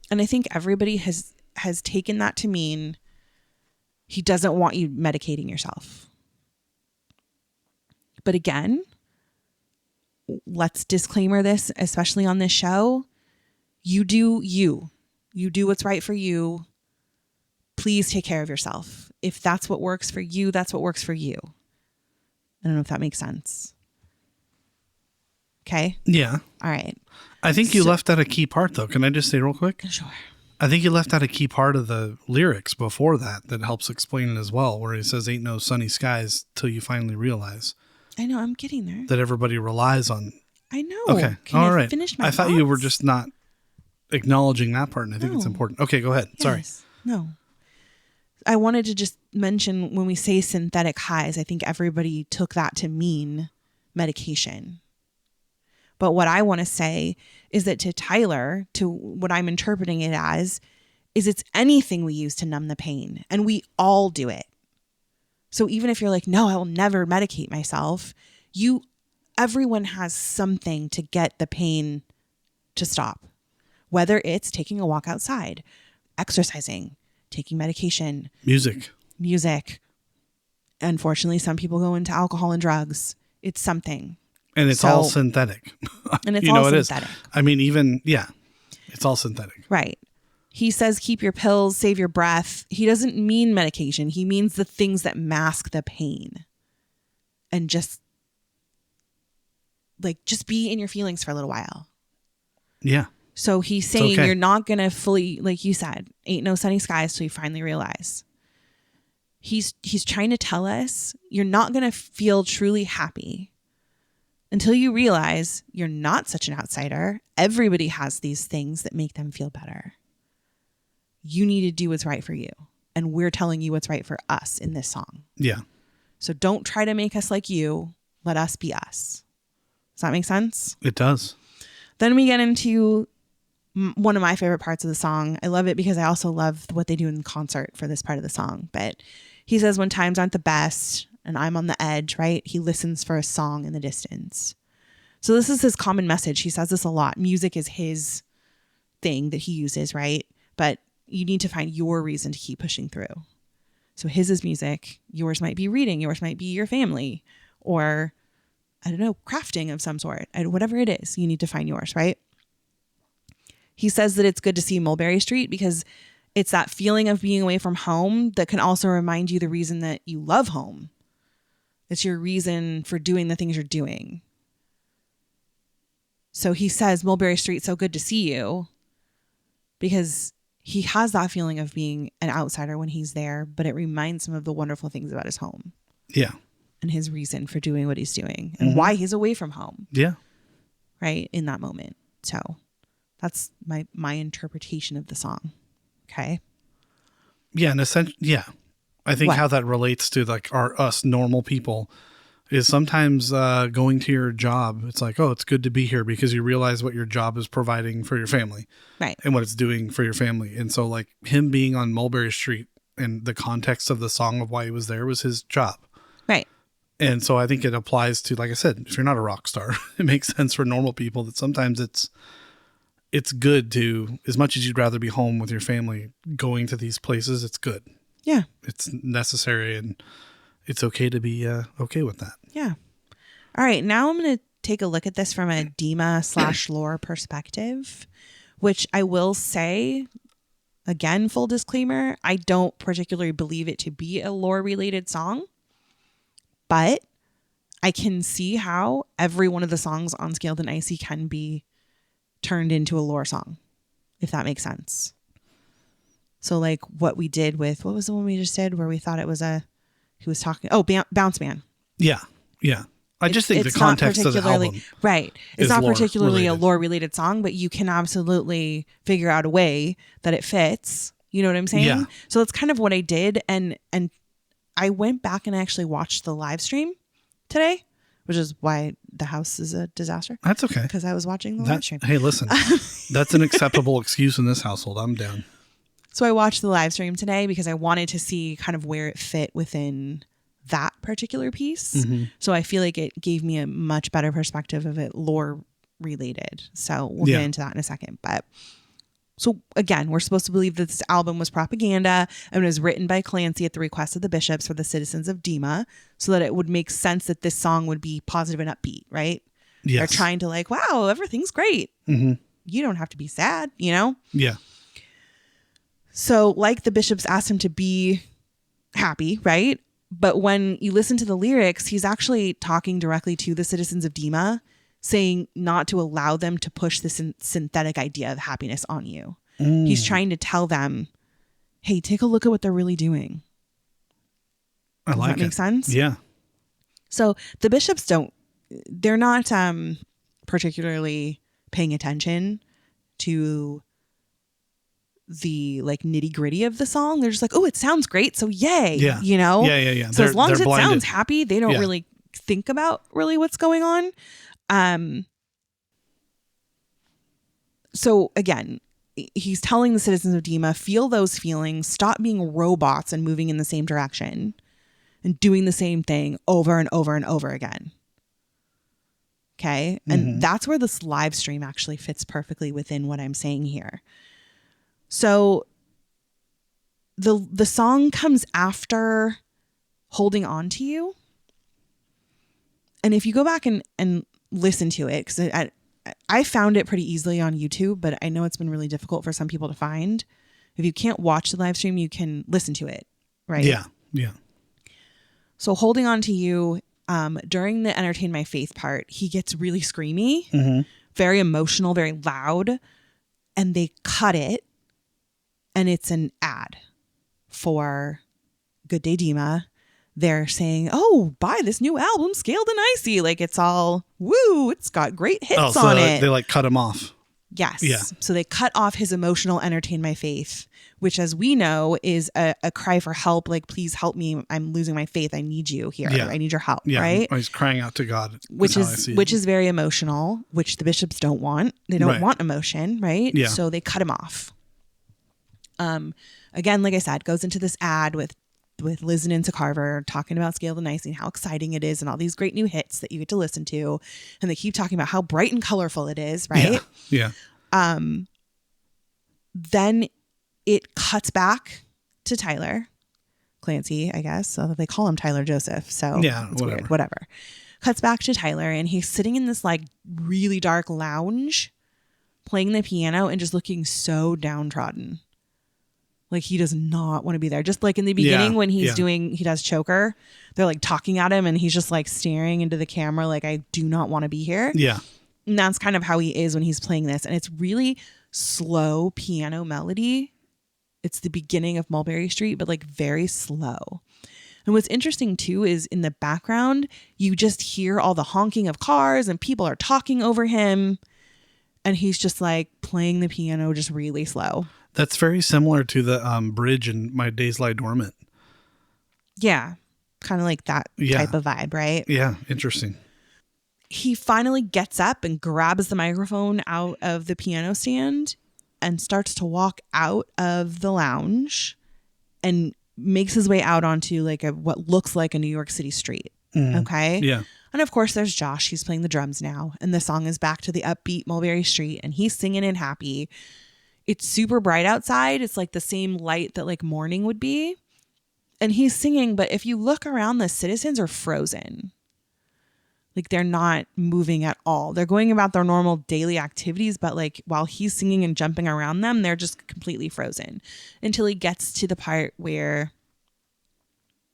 And I think everybody has taken that to mean he doesn't want you medicating yourself. But again, let's disclaimer this, especially on this show. You do you. You do what's right for you. Please take care of yourself. If that's what works for you, that's what works for you. I don't know if that makes sense. Okay. Yeah. All right. I think you left out a key part though. Can I just say real quick? Sure. I think you left out a key part of the lyrics before that helps explain it as well, where he says, ain't no sunny skies till you finally realize. I know. I'm getting there. That everybody relies on. I know. Okay. Can All I right. finish my I thought thoughts? you were just not acknowledging that part, and I think it's No. important. Okay, go ahead. Yes. Sorry. No. I wanted to just mention when we say synthetic highs, I think everybody took that to mean medication. But what I want to say is that to Tyler, to what I'm interpreting it as, is it's anything we use to numb the pain. And we all do it. So even if you're like, no, I will never medicate myself, everyone has something to get the pain to stop. Whether it's taking a walk outside, exercising, taking medication, music. Unfortunately, some people go into alcohol and drugs. It's something. And it's all synthetic. And it's all synthetic. It is. I mean, it's all synthetic. Right. He says, keep your pills, save your breath. He doesn't mean medication. He means the things that mask the pain. And just be in your feelings for a little while. Yeah. So he's saying you're not going to fully, like you said, ain't no sunny skies till you finally realize. He's trying to tell us you're not going to feel truly happy until you realize you're not such an outsider. Everybody has these things that make them feel better. You need to do what's right for you. And we're telling you what's right for us in this song. Yeah. So don't try to make us like you. Let us be us. Does that make sense? It does. Then we get into one of my favorite parts of the song. I love it because I also love what they do in concert for this part of the song. But he says, when times aren't the best and I'm on the edge, right? He listens for a song in the distance. So this is his common message. He says this a lot. Music is his thing that he uses, right? But you need to find your reason to keep pushing through. So his is music. Yours might be reading. Yours might be your family, or I don't know, crafting of some sort. Whatever it is, you need to find yours, right? He says that it's good to see Mulberry Street because it's that feeling of being away from home that can also remind you the reason that you love home. It's your reason for doing the things you're doing. So he says, Mulberry Street, so good to see you, because he has that feeling of being an outsider when he's there, but it reminds him of the wonderful things about his home. Yeah. And his reason for doing what he's doing and why he's away from home. Yeah. Right. In that moment. So that's my interpretation of the song. Okay. Yeah. And essentially, yeah. I think how that relates to like us normal people is sometimes going to your job. It's like, oh, it's good to be here because you realize what your job is providing for your family. Right. And what it's doing for your family. And so like him being on Mulberry Street and the context of the song of why he was there was his job. Right. And so I think it applies to, like I said, if you're not a rock star, it makes sense for normal people that sometimes it's good to, as much as you'd rather be home with your family, going to these places, it's good. Yeah. It's necessary and it's okay to be okay with that. Yeah. All right. Now I'm going to take a look at this from a Dima/lore perspective, which I will say, again, full disclaimer, I don't particularly believe it to be a lore related song, but I can see how every one of the songs on Scaled and Icy can be turned into a lore song, if that makes sense. So like what we did with, what was the one we just did where we thought it was he was talking, Bounce Man. Yeah. Yeah. I just think the context of the album. Right. It's not particularly a related. lore related song, but you can absolutely figure out a way that it fits. You know what I'm saying? Yeah. So that's kind of what I did. And I went back and actually watched the live stream today, which is why the house is a disaster. That's okay. Because I was watching the live stream. Hey, listen, that's an acceptable excuse in this household. I'm down. So I watched the live stream today because I wanted to see kind of where it fit within that particular piece. Mm-hmm. So I feel like it gave me a much better perspective of it lore related. So we'll get into that in a second. But so again, we're supposed to believe that this album was propaganda and was written by Clancy at the request of the bishops for the citizens of Dima, so that it would make sense that this song would be positive and upbeat, right? Yes. They're trying to like, wow, everything's great. Mm-hmm. You don't have to be sad, you know? Yeah. So like the bishops asked him to be happy, right? But when you listen to the lyrics, he's actually talking directly to the citizens of Dima, saying not to allow them to push this synthetic idea of happiness on you. He's trying to tell them, hey, take a look at what they're really doing. Does that make sense? Yeah. So the bishops they're not particularly paying attention to the like nitty gritty of the song. They're just like, oh, it sounds great. So yay. Yeah. You know? Yeah. So as long as it blinded. sounds happy, they don't really think about really what's going on. So again, he's telling the citizens of Dima, feel those feelings, stop being robots and moving in the same direction and doing the same thing over and over and over again. Okay. And that's where this live stream actually fits perfectly within what I'm saying here. So the song comes after Holding On to You. And if you go back and listen to it, because I found it pretty easily on YouTube, but I know it's been really difficult for some people to find. If you can't watch the live stream, you can listen to it, right? Yeah. So Holding On to You, during the Entertain My Faith part, he gets really screamy, very emotional, very loud, and they cut it. And it's an ad for Good Day Dima they're saying, oh, buy this new album, Scaled and Icy. Like it's all, woo, it's got great hits on it. They like cut him off. Yes. Yeah. So they cut off his emotional Entertain My Faith, which as we know is a cry for help. Like, please help me. I'm losing my faith. I need you here. Yeah. I need your help. Yeah. Right. He's crying out to God. Which is very emotional, which the bishops don't want. They don't want emotion. Right. Yeah. So they cut him off. Again, like I said, goes into this ad with Liz and Insa Carver talking about Scaled and Icy and how exciting it is and all these great new hits that you get to listen to. And they keep talking about how bright and colorful it is, right? Yeah. Then it cuts back to Tyler Clancy, I guess. So they call him Tyler Joseph. So yeah, it's weird. Whatever. Cuts back to Tyler and he's sitting in this like really dark lounge playing the piano and just looking so downtrodden. Like he does not want to be there. Just like in the beginning when he does Choker, they're like talking at him and he's just like staring into the camera like, I do not want to be here. Yeah. And that's kind of how he is when he's playing this. And it's really slow piano melody. It's the beginning of Mulberry Street, but like very slow. And what's interesting too is in the background, you just hear all the honking of cars and people are talking over him. And he's just like playing the piano just really slow. That's very similar to the bridge in My Days Lie Dormant. Yeah. Kind of like that type of vibe, right? Yeah. Interesting. He finally gets up and grabs the microphone out of the piano stand and starts to walk out of the lounge and makes his way out onto like what looks like a New York City street. Okay. Yeah. And of course there's Josh. He's playing the drums now. And the song is back to the upbeat Mulberry Street and he's singing and happy. It's super bright outside. It's like the same light that like morning would be. And he's singing, but if you look around, the citizens are frozen. Like they're not moving at all. They're going about their normal daily activities, but like while he's singing and jumping around them, they're just completely frozen until he gets to the part where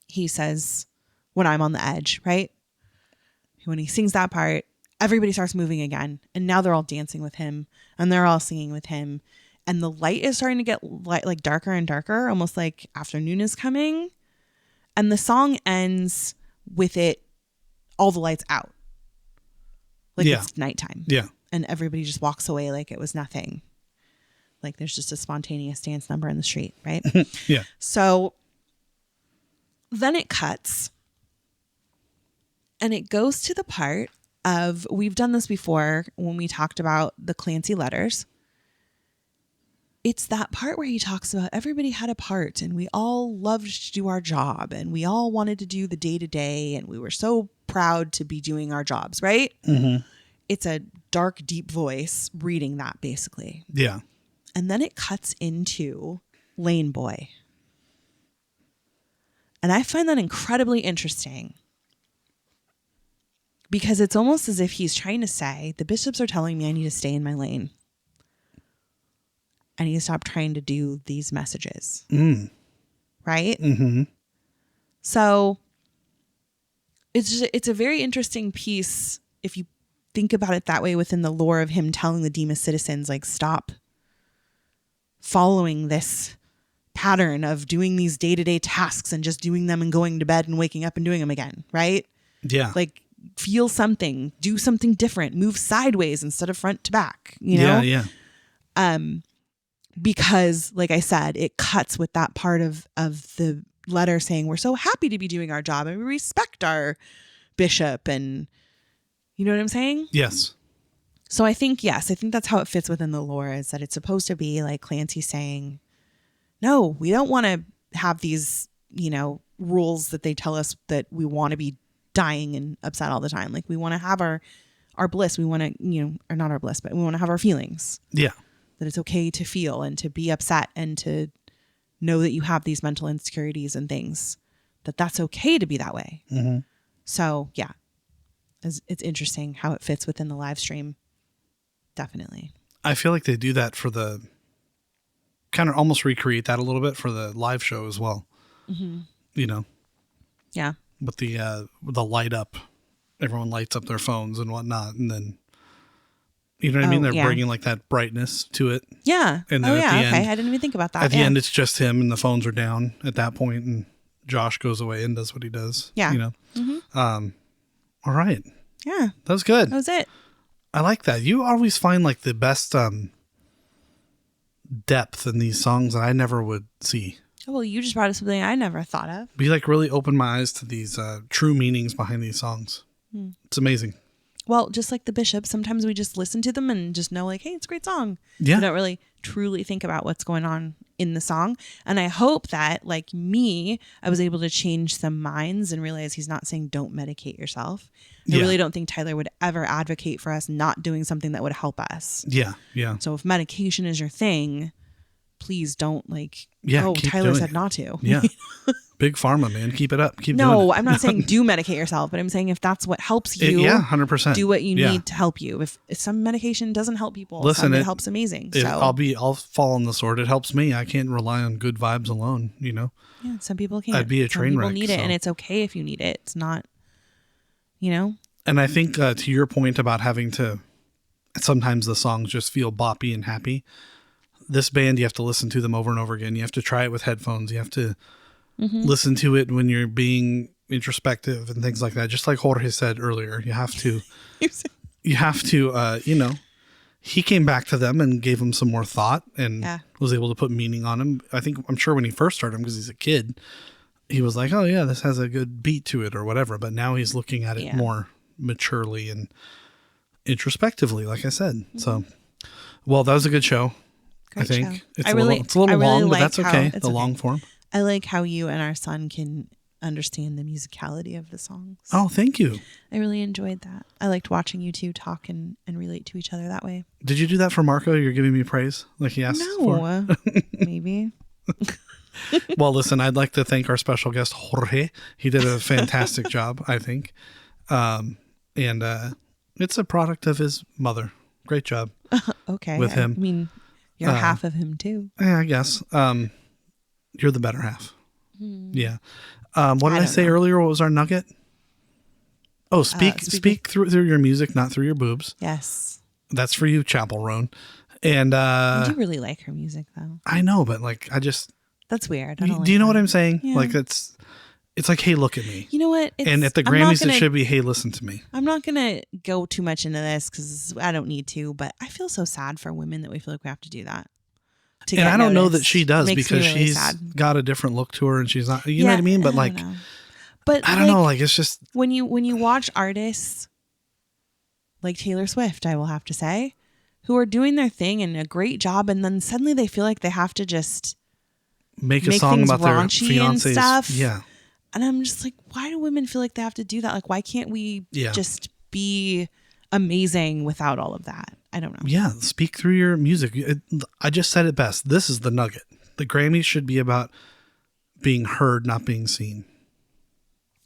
he says, when I'm on the edge, right? When he sings that part, everybody starts moving again. And now they're all dancing with him and they're all singing with him. And the light is starting to get like darker and darker, almost like afternoon is coming. And the song ends with it, all the lights out. Like it's nighttime. Yeah. And everybody just walks away like it was nothing. Like there's just a spontaneous dance number in the street, right? Yeah. So then it cuts. And it goes to the part of, we've done this before when we talked about the Clancy letters. It's that part where he talks about everybody had a part and we all loved to do our job and we all wanted to do the day to day and we were so proud to be doing our jobs, right? Mm-hmm. It's a dark, deep voice reading that basically. Yeah. And then it cuts into Lane Boy. And I find that incredibly interesting because it's almost as if he's trying to say, the bishops are telling me I need to stay in my lane. I need to stop trying to do these messages. Right? Mm-hmm. So it's a very interesting piece if you think about it that way within the lore of him telling the Demas citizens, like, stop following this pattern of doing these day-to-day tasks and just doing them and going to bed and waking up and doing them again. Right? Yeah. Like, feel something, do something different, move sideways instead of front to back, you know? Yeah. Because, like I said, it cuts with that part of the letter saying we're so happy to be doing our job and we respect our bishop, and you know what I'm saying? Yes. So I think that's how it fits within the lore, is that it's supposed to be like Clancy saying, no, we don't want to have these, rules that they tell us that we want to be dying and upset all the time. Like we want to have our bliss. We want to, or not our bliss, but we want to have our feelings. Yeah. That it's okay to feel and to be upset and to know that you have these mental insecurities and things, that's okay to be that way. Mm-hmm. So yeah, it's interesting how it fits within the live stream. Definitely. I feel like they do that for the kind of almost recreate that a little bit for the live show as well. Mm-hmm. Yeah. With the light up, everyone lights up their phones and whatnot. And then, you know what I mean? They're bringing like that brightness to it. Yeah. And then at the end, I didn't even think about that. At the end, it's just him and the phones are down at that point, and Josh goes away and does what he does. Yeah. You know? All right. Yeah. That was good. That was it. I like that. You always find like the best depth in these songs that I never would see. Oh, well, you just brought up something I never thought of. Be like really open my eyes to these true meanings behind these songs. It's amazing. Well, just like the Bishops, sometimes we just listen to them and just know like, hey, it's a great song. Yeah. We don't really truly think about what's going on in the song. And I hope that, like me, I was able to change some minds and realize he's not saying don't medicate yourself. I really don't think Tyler would ever advocate for us not doing something that would help us. Yeah. Yeah. So if medication is your thing, please don't like, keep Tyler doing said it. not to. Yeah. Big pharma, man. Keep it up. Keep doing No, it. I'm not saying do medicate yourself, but I'm saying if that's what helps you, 100%. do what you need to help you. If some medication doesn't help people, Listen, it helps amazing. So I'll fall on the sword. It helps me. I can't rely on good vibes alone, you know? yeah, some people can't. I'd be a train some people wreck, need it, so. and it's okay if you need it. It's not, you know? And I think to your point about having to, sometimes the songs just feel boppy and happy. This band, you have to listen to them over and over again. You have to try it with headphones. You have to listen to it when you're being introspective and things like that. Just like Jorge said earlier, you have to, you know, he came back to them and gave them some more thought and was able to put meaning on them. I'm sure when he first started him, because he's a kid, he was like, oh yeah, this has a good beat to it or whatever. But now he's looking at it more maturely and introspectively, like I said. So, well, that was a good show. Great I think show. it's a little long, but that's okay. It's the long form. I like how you and our son can understand the musicality of the songs. Oh, thank you. I really enjoyed that. I liked watching you two talk and relate to each other that way. Did you do that for Marco? You're giving me praise like he asked for? No, maybe. Well, listen, I'd like to thank our special guest, Jorge. He did a fantastic job, I think. And it's a product of his mother. Great job. Okay. With him. I mean, you're half of him too. Yeah, I guess. You're the better half. Yeah. What did I say earlier? What was our nugget? Oh, speak through your music, not through your boobs. Yes. That's for you, Chapel Roan. And I do really like her music though. I know, but like that's weird. Do you know what I'm saying? Yeah. Like it's like, hey, look at me. You know what? And at the Grammys, it should be, hey, listen to me. I'm not gonna go too much into this because I don't need to. But I feel so sad for women that we feel like we have to do that. And I don't know that she does because really she's got a different look to her and she's not, you know what I mean? But I don't know. Like, it's just. When you watch artists like Taylor Swift, I will have to say, who are doing their thing and a great job. And then suddenly they feel like they have to just make a song about their raunchy and fiancés. stuff. Yeah. And I'm just like, why do women feel like they have to do that? Like, why can't we just be amazing without all of that? I don't know. Yeah, speak through your music. I just said it best. This is the nugget. The Grammys should be about being heard, not being seen.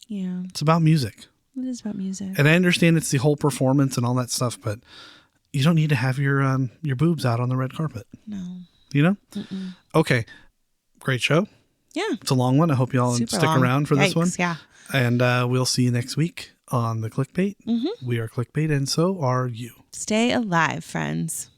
Yeah. It's about music. It is about music. And I understand it's the whole performance and all that stuff, but you don't need to have your boobs out on the red carpet. No. You know? Mm-mm. Okay. Great show. Yeah. It's a long one. I hope you all stick around for this one. Yeah. And we'll see you next week on the Clique Bait. We are Clique Bait, and so are you. Stay alive, friends.